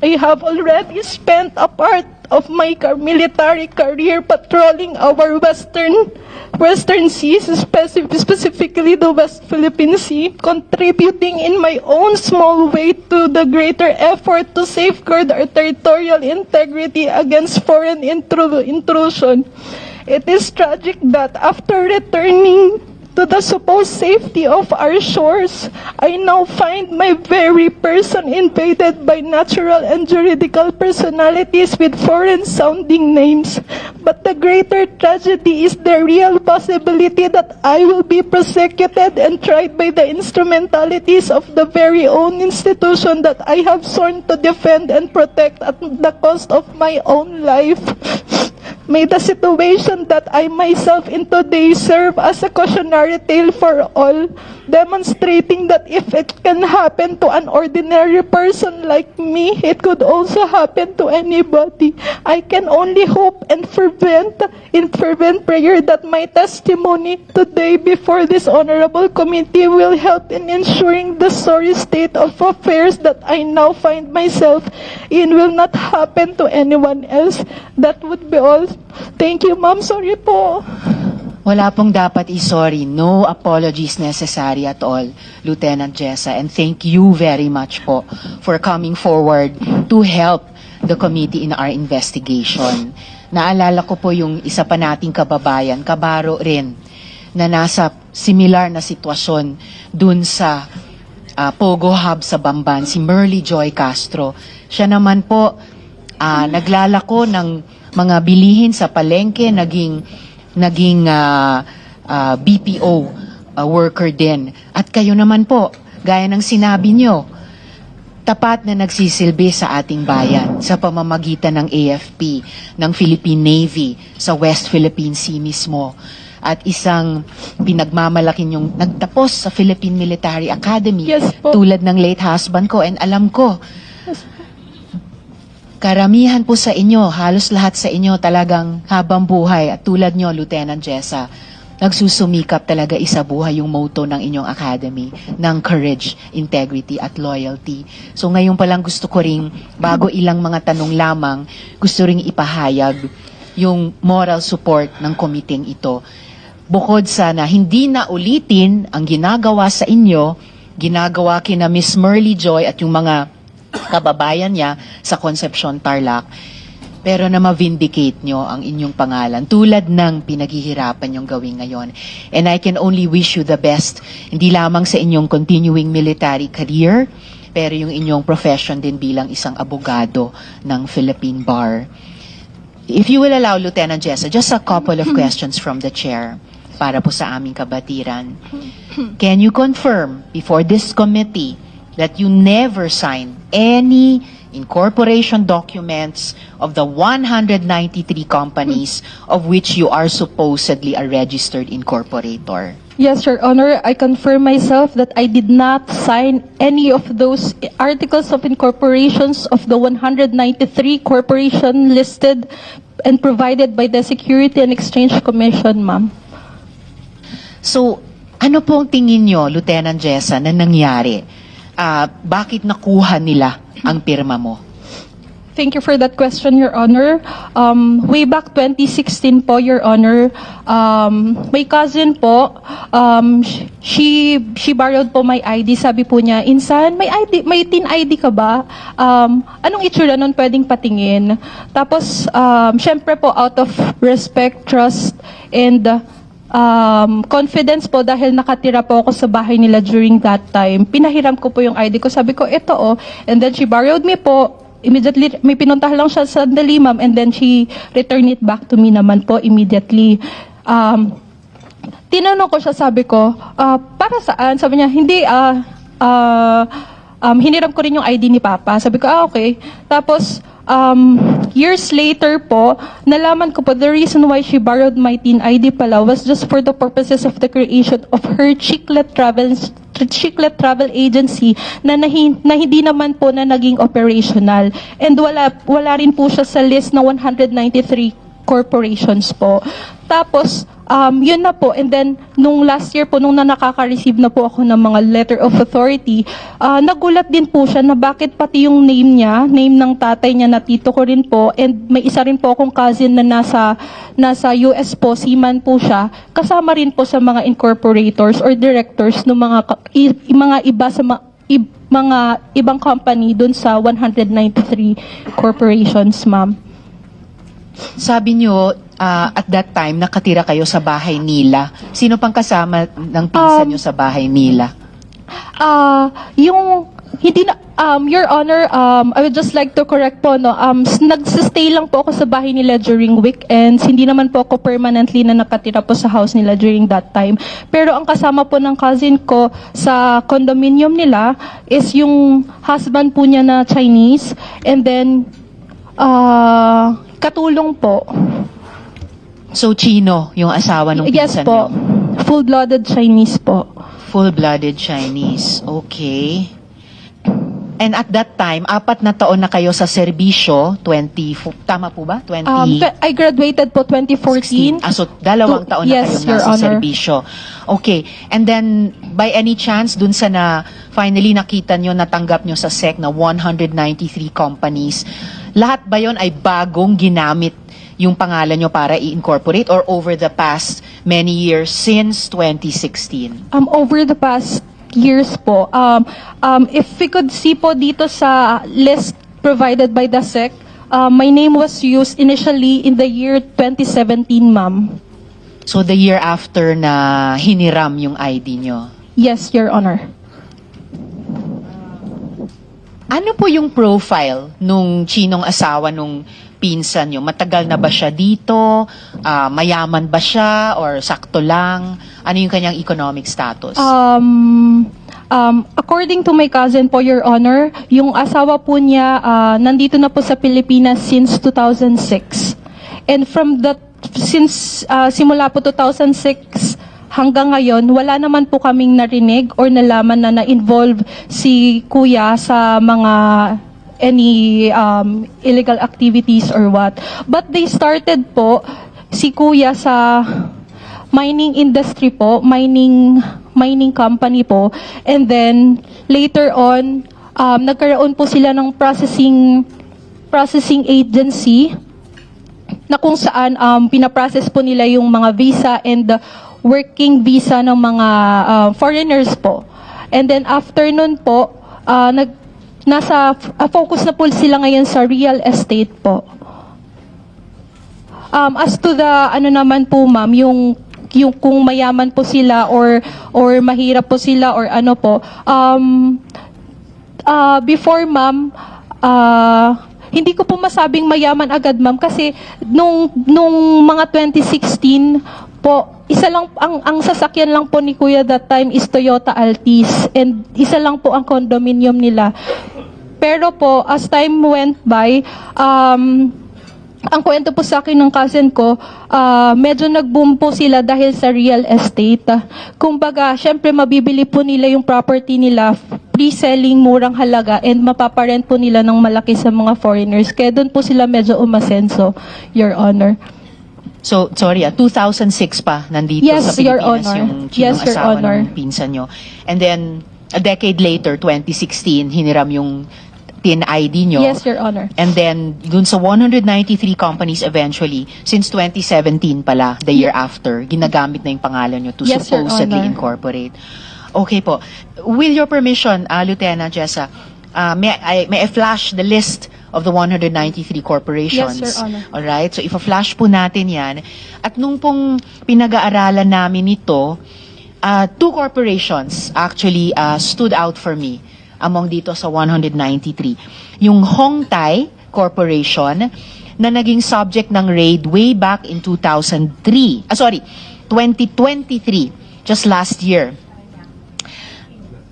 I have already spent a part of my military career patrolling our western seas, specifically the West Philippine Sea, contributing in my own small way to the greater effort to safeguard our territorial integrity against foreign intrusion. It is tragic that after returning to the supposed safety of our shores, I now find my very person invaded by natural and juridical personalities with foreign-sounding names. But the greater tragedy is the real possibility that I will be prosecuted and tried by the instrumentalities of the very own institution that I have sworn to defend and protect at the cost of my own life. May the situation that I myself in today serve as a cautionary tale for all, demonstrating that if it can happen to an ordinary person like me, it could also happen to anybody. I can only hope and in fervent prayer that my testimony today before this honorable committee will help in ensuring the sorry state of affairs that I now find myself in will not happen to anyone else. That would be all. Thank you, ma'am. Sorry po. Wala pong dapat i-sorry. No apologies necessary at all, Lieutenant Jessa. And thank you very much po for coming forward to help the committee in our investigation. Naalala ko po yung isa pa nating kababayan, kabaro rin, na nasa similar na sitwasyon dun sa Pogo Hub sa Bamban, si Merly Joy Castro. Siya naman po naglalako ng mga bilihin sa palengke, naging BPO worker din. At kayo naman po, gaya ng sinabi nyo, tapat na nagsisilbi sa ating bayan sa pamamagitan ng AFP, ng Philippine Navy, sa West Philippine Sea mismo. At isang pinagmamalaki yung nagtapos sa Philippine Military Academy, Yes po. tulad ng late husband ko, and alam ko, karamihan po sa inyo, halos lahat sa inyo talagang habang buhay at tulad nyo, Lieutenant Jessa, nagsusumikap talaga isabuhay yung motto ng inyong academy ng courage, integrity at loyalty. So ngayon pa lang gusto ko ring, bago ilang mga tanong lamang, gusto ring ipahayag yung moral support ng komiteng ito. Bukod sa na hindi na ulitin ang ginagawa sa inyo, ginagawa kina Miss Merly Joy at yung mga kababayan niya sa Concepcion, Tarlac, pero na ma-vindicate nyo ang inyong pangalan tulad ng pinaghihirapan nyong gawin ngayon. And I can only wish you the best, hindi lamang sa inyong continuing military career, pero yung inyong profession din bilang isang abogado ng Philippine Bar. If you will allow, Lieutenant Jessa, just a couple of questions from the chair para po sa aming kabatiran. Can you confirm before this committee that you never signed any incorporation documents of the 193 companies of which you are supposedly a registered incorporator? Yes, Your Honor, I confirm myself that I did not sign any of those articles of incorporations of the 193 corporation listed and provided by the Security and Exchange Commission, ma'am. So, ano po ang tingin nyo, Lieutenant Jessa, na nangyari? Bakit nakuha nila ang pirma mo? Thank you for that question, Your Honor. Way back 2016 po, Your Honor, my cousin po, she borrowed po my ID. Sabi po niya, Insan, may TIN ID ka ba? Anong itsura nun pwedeng patingin? Tapos, syempre po, out of respect, trust, and confidence po dahil nakatira po ako sa bahay nila during that time. Pinahiram ko po yung ID ko. Sabi ko, ito oh. And then she borrowed me po. Immediately, may pinuntahan lang siya sa sandali, ma'am, and then she returned it back to me naman po immediately. Tinanong ko siya, sabi ko, para saan? Sabi niya, hindi, hiniram ko rin yung ID ni Papa. Sabi ko, okay. Tapos, years later po, nalaman ko po, the reason why she borrowed my TIN ID pala was just for the purposes of the creation of her Chiclet Travel Agency na hindi naman po na naging operational. And wala rin po siya sa list ng 193 corporations po. Tapos, yun na po. And then, nung last year po, nung nakaka-receive na po ako ng mga letter of authority, nagulat din po siya na bakit pati yung name niya, name ng tatay niya na tito ko rin po, and may isa rin po akong cousin na nasa US po, seaman po siya, kasama rin po sa mga incorporators or directors ng mga iba sa mga ibang company dun sa 193 corporations, ma'am. Sabi nyo, at that time, nakatira kayo sa bahay nila. Sino pang kasama ng pinsan nyo sa bahay nila? Your Honor, I would just like to correct po, no, nagsistay lang po ako sa bahay nila during weekends. Hindi naman po ako permanently na nakatira po sa house nila during that time. Pero ang kasama po ng cousin ko sa condominium nila is yung husband po niya na Chinese. And then, katulong po. So, Chino, yung asawa ng Yes pinsan po. nyo? Full-blooded Chinese po. Full-blooded Chinese. Okay. And at that time, 4 na taon na kayo sa serbisyo, tama po ba? I graduated po 2014. So, 2 taon na Yes, kayong Your nasa Honor. serbisyo. Okay. And then, by any chance, dun sa finally nakita nyo, natanggap nyo sa SEC na 193 companies, lahat ba yon ay bagong ginamit yung pangalan nyo para i-incorporate or over the past many years since 2016? Over the past years po, if we could see po dito sa list provided by the SEC, my name was used initially in the year 2017, ma'am. So the year after na hiniram yung ID nyo? Yes, Your Honor. Ano po yung profile nung Chinong asawa nung pinsan nyo? Matagal na ba siya dito? Mayaman ba siya? Or sakto lang? Ano yung kanyang economic status? According to my cousin po, Your Honor, yung asawa po niya nandito na po sa Pilipinas since 2006. And since simula po 2006 hanggang ngayon, wala naman po kaming narinig or nalaman na na-involve si Kuya sa mga any illegal activities or what. But they started po si Kuya sa mining industry po, mining company po. And then later on, nagkaroon po sila ng processing agency na kung saan pinaprocess po nila yung mga visa and working visa ng mga foreigners po. And then after nun po, focus na po sila ngayon sa real estate po. As to the naman po, ma'am, yung kung mayaman po sila or mahirap po sila or ano po, before, ma'am, hindi ko po masabing mayaman agad, ma'am, kasi nung mga 2016 po, isa lang ang sasakyan lang po ni Kuya that time is Toyota Altis, and isa lang po ang condominium nila. Pero po, as time went by, ang kwento po sa akin ng cousin ko, medyo nag-boom po sila dahil sa real estate. Kumbaga, syempre mabibili po nila yung property nila, pre-selling, murang halaga, and mapaparent po nila ng malaki sa mga foreigners. Kaya doon po sila medyo umasenso, Your Honor. So, sorry, 2006 pa nandito Yes, sa Your Pilipinas Honor. yung Yes, chinong Your asawa Honor. ng pinsan nyo. And then, a decade later, 2016, hiniram yung TIN ID nyo. Yes, Your Honor. And then, dun sa 193 companies eventually, since 2017 pala, the year after, ginagamit na yung pangalan nyo to Yes, Your supposedly Honor. incorporate. Okay po. With your permission, Lieutenant Jessa, may I flash the list of the 193 corporations? Yes, Your Honor. Alright? So, ifa-flash po natin yan. At nung pong pinag-aaralan namin ito, two corporations actually stood out for me among dito sa 193. Yung Hongtai Corporation na naging subject ng raid way back in 2023. 2023, just last year.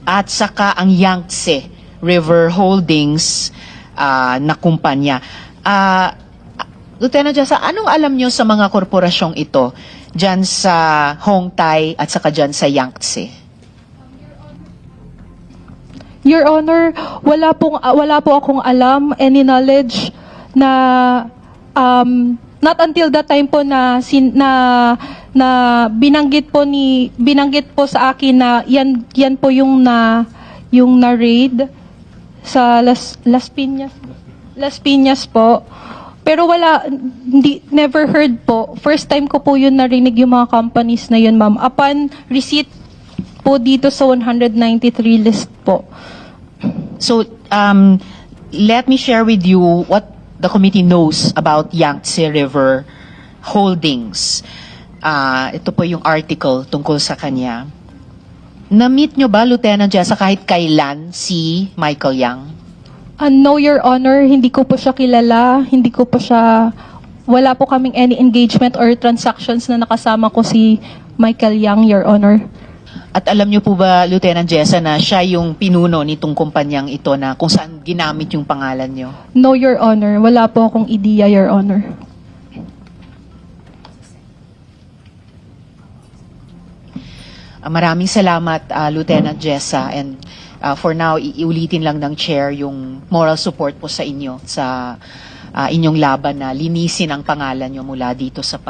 At saka ang Yangtze River Holdings na kumpanya. Lieutenant Jessa, anong alam nyo sa mga korporasyong ito dyan sa Hongtai at saka dyan sa Yangtze? Your Honor, wala po akong alam, any knowledge na not until that time po na binanggit po sa akin na yan po yung na raid sa Las Piñas po. Pero never heard po. First time ko po yun narinig yung mga companies na yun, ma'am. Upon receipt po dito sa 193 list po. So, let me share with you what the committee knows about Yangtze River Holdings. Ito po yung article tungkol sa kanya. Na-meet nyo ba, Lieutenant Jessa, kahit kailan si Michael Yang? No, Your Honor, hindi ko po siya kilala. Wala po kaming any engagement or transactions na nakasama ko si Michael Yang, Your Honor. At alam niyo po ba, Lieutenant Jessa, na siya yung pinuno nitong kumpanyang ito na kung saan ginamit yung pangalan niyo? No, Your Honor. Wala po akong ideya, Your Honor. Maraming salamat, Lieutenant Jessa. And for now, iulitin lang ng chair yung moral support po sa inyo sa inyong laban na linisin ang pangalan niyo mula dito sa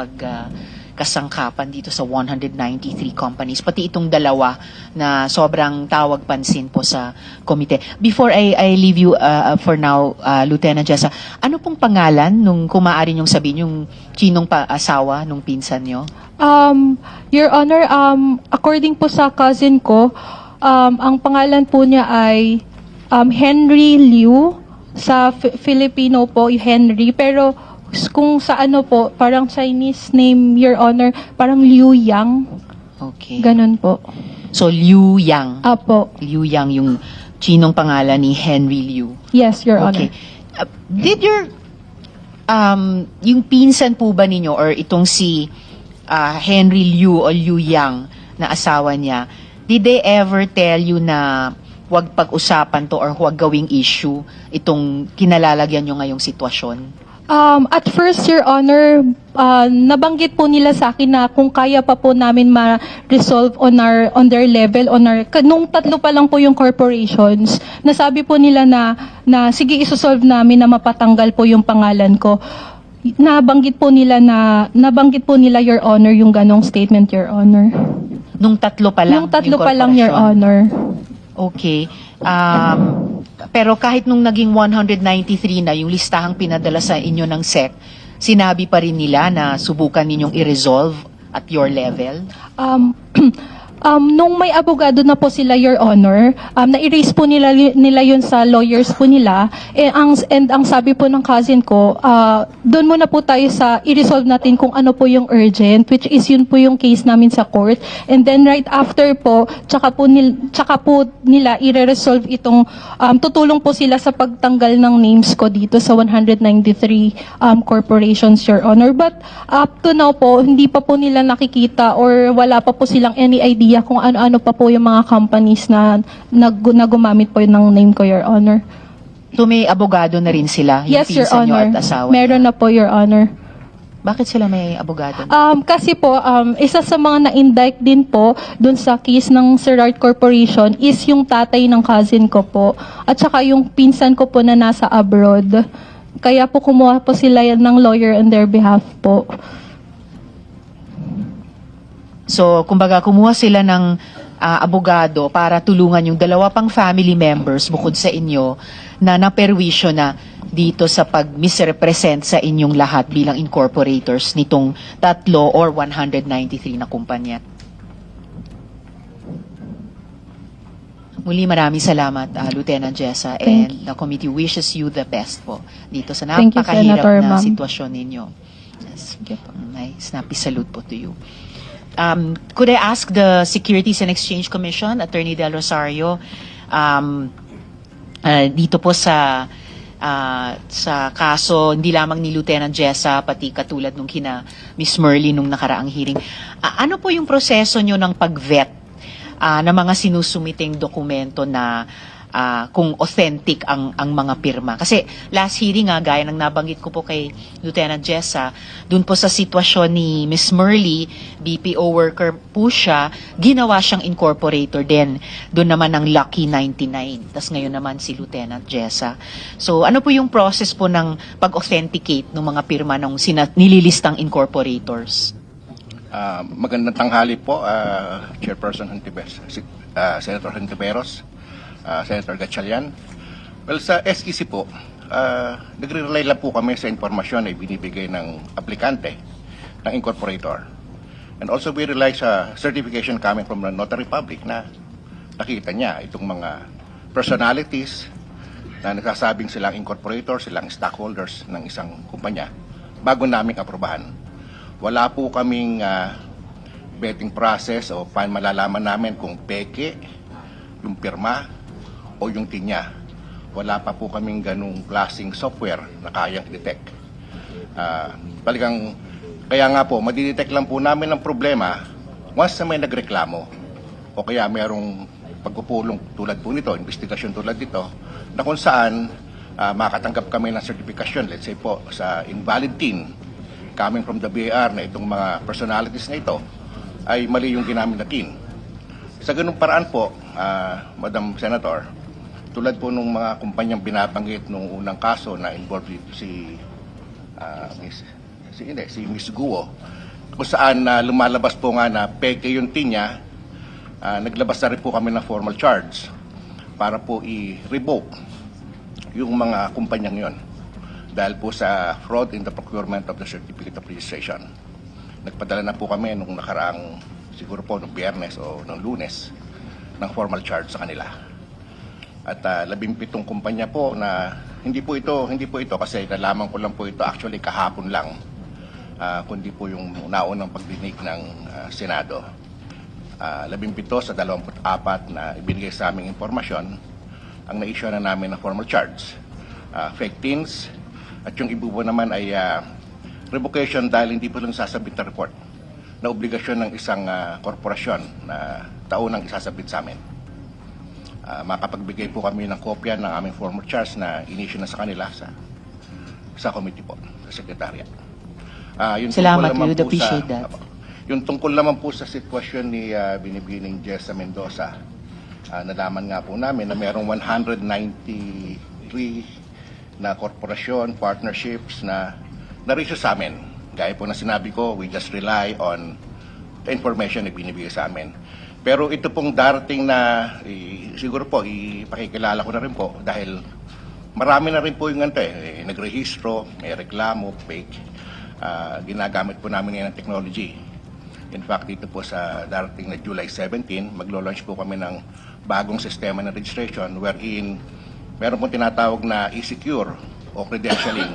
kasangkapan dito sa 193 companies, pati itong dalawa na sobrang tawag pansin po sa komite. Before I leave you for now, Lieutenant Jessa, ano pong pangalan nung kumaari niyong sabihin yung chinong asawa nung pinsan niyo? Your Honor, according po sa cousin ko, ang pangalan po niya ay Henry Liu. Sa Filipino po, Henry, pero kung sa ano po, parang Chinese name, Your Honor, parang Liu Yang. Okay. Ganun po. So, Liu Yang. Apo. Liu Yang yung chinong pangalan ni Henry Liu. Yes, Your Honor. Okay. Did yung pinsan po ba ninyo or itong si Henry Liu o Liu Yang na asawa niya, did they ever tell you na huwag pag-usapan to or huwag gawing issue itong kinalalagyan nyo ngayong sitwasyon? At first, Your Honor, nabanggit po nila sa akin na kung kaya pa po namin ma-resolve on their level, nung tatlo pa lang po yung corporations, nasabi po nila na sige, isosolve namin na mapatanggal po yung pangalan ko. Nabanggit po nila, Your Honor, yung ganong statement, Your Honor. Nung tatlo pa lang? Nung tatlo yung pa lang, Your korporasyon? Honor. Okay. Pero kahit nung naging 193 na, yung listahang pinadala sa inyo ng SEC, sinabi pa rin nila na subukan ninyong i-resolve at your level? Nung may abogado na po sila, Your Honor, na-erase po nila yun sa lawyers po nila. Ang sabi po ng cousin ko, doon muna po tayo sa i-resolve natin kung ano po yung urgent, which is yun po yung case namin sa court. And then right after po, tsaka po nila i-resolve itong, tutulong po sila sa pagtanggal ng names ko dito sa 193 corporations, Your Honor. But up to now po, hindi pa po nila nakikita or wala pa po silang any idea kung ano-ano pa po yung mga companies na gumamit po ng name ko, Your Honor. So may abogado na rin sila, yung Yes, Your pinsan nyo Honor. at asawa Meron niya. na po, Your Honor. Bakit sila may abogado? Kasi po, isa sa mga na-indict din po dun sa case ng Serart Corporation is yung tatay ng cousin ko po. At saka yung pinsan ko po na nasa abroad. Kaya po kumuha po sila ng lawyer on their behalf po. So, kumbaga, kumuha sila ng abogado para tulungan yung dalawa pang family members bukod sa inyo na naperwisyo na dito sa pag-misrepresent sa inyong lahat bilang incorporators nitong 3 or 193 na kumpanya. Muli, maraming salamat, Lieutenant Jessa, Thank and the committee wishes you the best po dito sa Thank you, napakahirap Senator, na ma'am. sitwasyon ninyo. Yes, may snappy salute po to you. Could I ask the Securities and Exchange Commission, Attorney Del Rosario, dito po sa kaso hindi lamang ni Lieutenant Jessa, pati katulad nung kina Miss Merly nung nakaraang hearing, ano po yung proseso nyo ng pag-vet ng mga sinusumiting dokumento na kung authentic ang mga pirma? Kasi last hearing gaya ng nabanggit ko po kay Lieutenant Jessa, dun po sa sitwasyon ni Miss Merly, BPO worker po siya, ginawa siyang incorporator din. Doon naman ang Lucky 99. Tas ngayon naman si Lieutenant Jessa. So ano po yung process po ng pag-authenticate ng mga pirma ng nililistang incorporators? Magandang tanghali po, Chairperson Hontiveros, Senator Hontiveros, Senator Gatchalian. Well, sa SEC po, nagre-rely lang po kami sa informasyon na ibinibigay ng aplikante, ng incorporator. And also we rely sa certification coming from the Notary Public na nakita niya itong mga personalities na nagsasabing silang incorporator, silang stockholders ng isang kumpanya bago naming aprobahan. Wala po kaming vetting process o paano malalaman namin kung peke yung pirma o yung tinya. Wala pa po kaming ganung klaseng software na kayang i-detect. Kaya nga po, madidetect lang po namin ang problema once na may nagreklamo o kaya merong pagpupulong tulad po nito, investigasyon tulad dito, na kung saan makatanggap kami ng certification, let's say po sa invalid tin coming from the BAR na itong mga personalities na ito ay mali yung ginamit na tin. Sa ganung paraan po, Madam Senator, tulad po nung mga kumpanyang binabanggit nung unang kaso na involved dito si Miss Guo, kung saan lumalabas po nga na peke yung tinya, naglabas na rin po kami ng formal charge para po i-revoke yung mga kumpanyang yon dahil po sa fraud in the procurement of the certificate of registration. Nagpadala na po kami nung nakaraang, siguro po nung Biyernes o nung Lunes, ng formal charge sa kanila. At 17 kumpanya po na hindi po ito kasi nalaman ko lang po ito actually kahapon lang, kundi po yung naunang pagdinig ng Senado. 17 sa 24 na ibinigay sa aming impormasyon ang na-issue na namin ng formal charge. Fake tins, at yung iba po naman ay revocation dahil hindi po lang sasabit na report na obligasyon ng isang korporasyon na taunang isasabit sa amin. Makapagbigay po kami ng kopya ng aming formal charge na in-issue na sa kanila sa committee po, sa Secretariat. Salamat, we would appreciate that. Yung tungkol naman po sa sitwasyon ni Binibining Jessa Mendoza, nalaman nga po namin na merong 193 na korporasyon, partnerships na na-reach sa amin. Gaya po na sinabi ko, we just rely on the information na binibigay sa amin. Pero ito pong darating na, siguro po, ipakikilala ko na rin po dahil marami na rin po yung nagrehistro, may reklamo, fake. Ginagamit po namin ngayon ng technology. In fact, dito po sa darating na July 17, maglo-launch po kami ng bagong sistema ng registration wherein meron pong tinatawag na e-secure o credentialing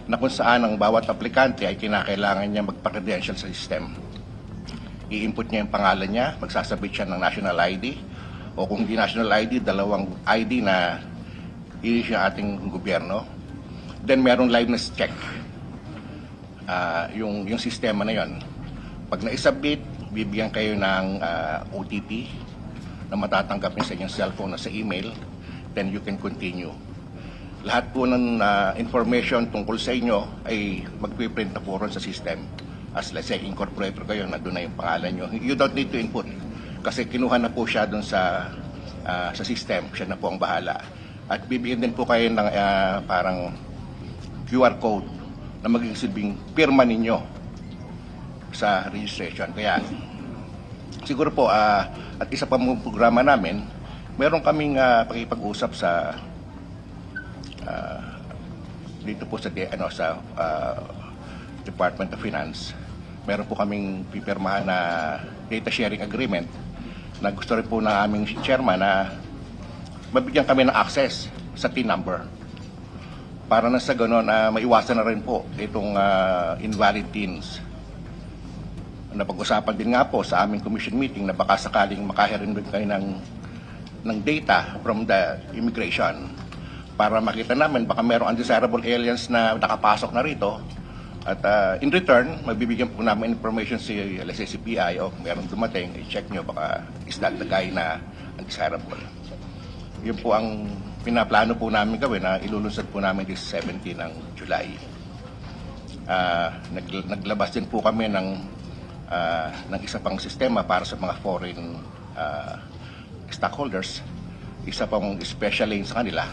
na kung saan ang bawat aplikante ay kinakailangan niya magpa-credential sa system. I-input niya yung pangalan niya, magsasabit siya ng national ID o kung hindi national ID, dalawang ID na i-issue ng ating gobyerno. Then merong liveness check. Yung sistema na yon. Pag na-submit, bibigyan kayo ng OTP na matatanggap niyo sa inyong cellphone o sa email, then you can continue. Lahat po ng information tungkol sa inyo ay magpiprint na po ron sa system. As let's say, incorporator kayo, na doon na yung pangalan nyo. You don't need to input kasi kinuha na po siya doon sa system. Siya na po ang bahala. At bibigyan din po kayo ng parang QR code na magiging silbing pirma ninyo sa registration. Kaya siguro po at isa pa mong programa namin, meron kaming pakipag-usap sa dito po sa Department of Finance. Meron po kaming pipirmahan na data sharing agreement na gusto rin po ng aming chairman na mabigyan kami ng access sa TIN number para na sa gano'n maiwasan na rin po itong invalid TINs. Napag-usapan din nga po sa aming commission meeting na baka sakaling makahirin din kayo ng data from the immigration para makita namin baka merong undesirable aliens na nakapasok na rito at in return, magbibigyan po namin information si LSCPI o merong dumating, i-check nyo baka is that the guy na undesirable. Yun po ang pinaplano po namin gawin na ilulunsad po namin this 17 ng July. Naglabas din po kami ng isa pang sistema para sa mga foreign stockholders, isa pang special lane sa kanila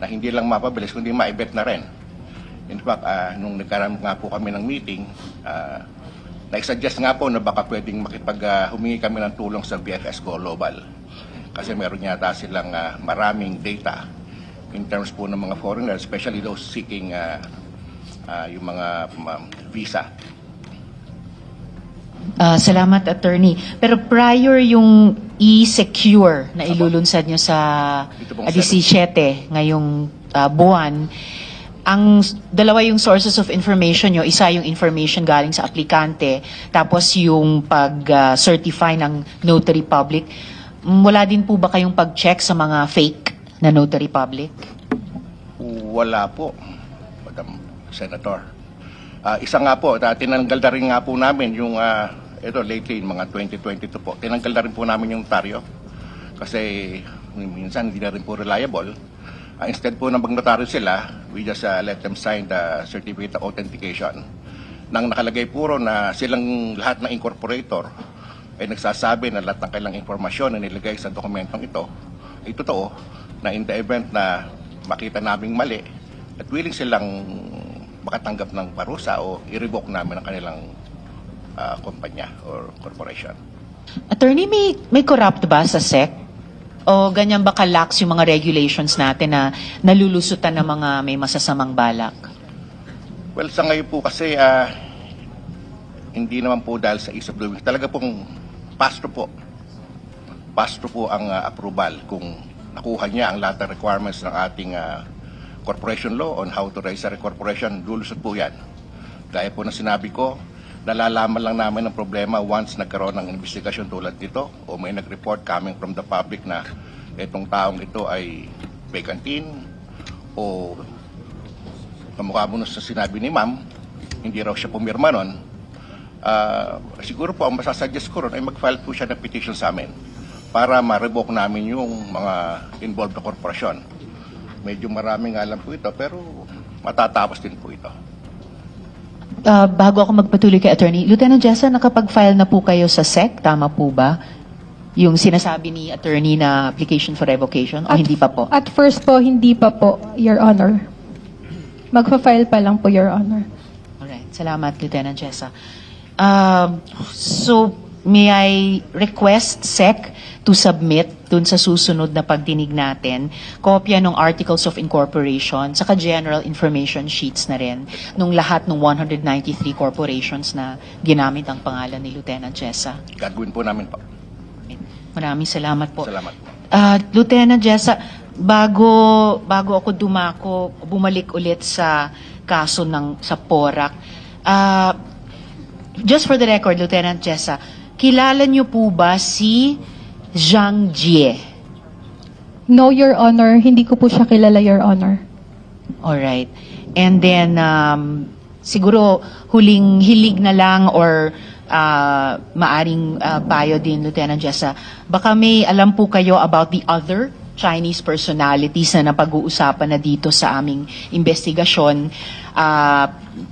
na hindi lang mapabilis kundi maibet na rin. In fact, nung nagkaroon nga po kami ng meeting, na-suggest nga po na baka pwedeng humingi kami ng tulong sa BFS Global kasi meron yata silang maraming data in terms po ng mga foreigners, especially those seeking yung mga visa. Salamat, Attorney. Pero prior yung e-secure na ilulunsad nyo sa Ito pong 17 ngayong buwan, ang dalawa yung sources of information nyo, isa yung information galing sa aplikante, tapos yung pag-certify ng notary public. Wala din po ba kayong pag-check sa mga fake na notary public? Wala po, Madam Senator. Isa nga po, tinanggal na rin nga po namin yung, ito lately, mga 2022 po, tinanggal na rin po namin yung taryo. Kasi minsan hindi na rin po reliable. Instead po na magnotaryo sila, we just let them sign the certificate of authentication. Nang nakalagay puro na silang lahat ng incorporator ay nagsasabi na lahat ng kailang informasyon na nilagay sa dokumentong ito ay totoo, na in the event na makita naming mali at willing silang makatanggap ng parusa o i-revoke namin ang kanilang kumpanya or corporation. Attorney, may corrupt ba sa SEC? O ganyan ba kalax yung mga regulations natin na nalulusutan ng mga may masasamang balak? Well, sa ngayon po kasi hindi naman po dahil sa ease of doing. Talaga pong pasto po ang approval kung nakuha niya ang lahat ng requirements ng ating corporation law on how to register a corporation, lulusot po yan. Gaya po na sinabi ko, nalalaman lang namin ang problema once nagkaroon ng investigasyon tulad dito o may nag-report coming from the public na itong taong ito ay vacantin o kamukha mo na sa sinabi ni ma'am, hindi raw siya pumirma nun. Siguro po ang masasuggest ko ron ay mag-file po siya ng petition sa amin para ma-revoke namin yung mga involved na korporasyon. Medyo maraming alam po ito pero matatapos din po ito. Bago ako magpatuloy kay Attorney, Lieutenant Jessa, nakapag-file na po kayo sa SEC? Tama po ba? Yung sinasabi ni Attorney na application for revocation o hindi pa po? At first po, hindi pa po, Your Honor. Magpa-file pa lang po, Your Honor. Alright, salamat, Lieutenant Jessa. So, may I request SEC to submit dun sa susunod na pagdinig natin, kopya ng Articles of Incorporation, saka General Information Sheets na rin, nung lahat ng 193 corporations na ginamit ang pangalan ni Lieutenant Jessa. Gagawin po namin po. Maraming salamat po. Salamat po. Lieutenant Jessa, bago ako bumalik ulit sa kaso sa PORAC, just for the record, Lieutenant Jessa, kilala niyo po ba si Zhang Jie? No, Your Honor. Hindi ko po siya kilala, Your Honor. Alright. And then, siguro huling hilig na lang or maaring payo din, Lieutenant Jessa, baka may alam po kayo about the other Chinese personalities na napag-uusapan na dito sa aming investigasyon.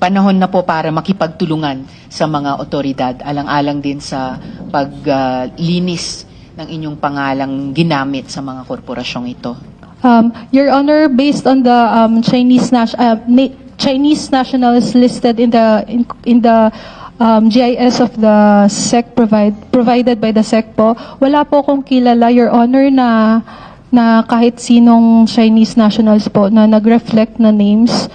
Panahon na po para makipagtulungan sa mga otoridad, alang-alang din sa paglinis ng inyong pangalang ginamit sa mga korporasyong ito. Your Honor, based on the Chinese nationals listed in the GIS of the SEC provided by the SEC po, wala po akong kilala, Your Honor, na kahit sinong Chinese nationals po na nag-reflect na names.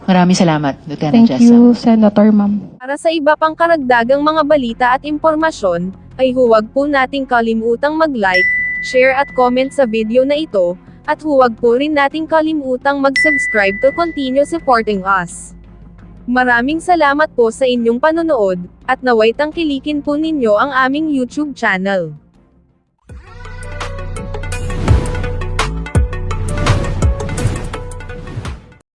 Maraming salamat, Lieutenant Thank Jessa. you, Senator Ma'am. Para sa iba pang karagdagang mga balita at impormasyon, ay huwag po nating kalimutang mag-like, share at comment sa video na ito, at huwag po rin nating kalimutang mag-subscribe to continue supporting us. Maraming salamat po sa inyong panonood, at naway tangkilikin po ninyo ang aming YouTube channel.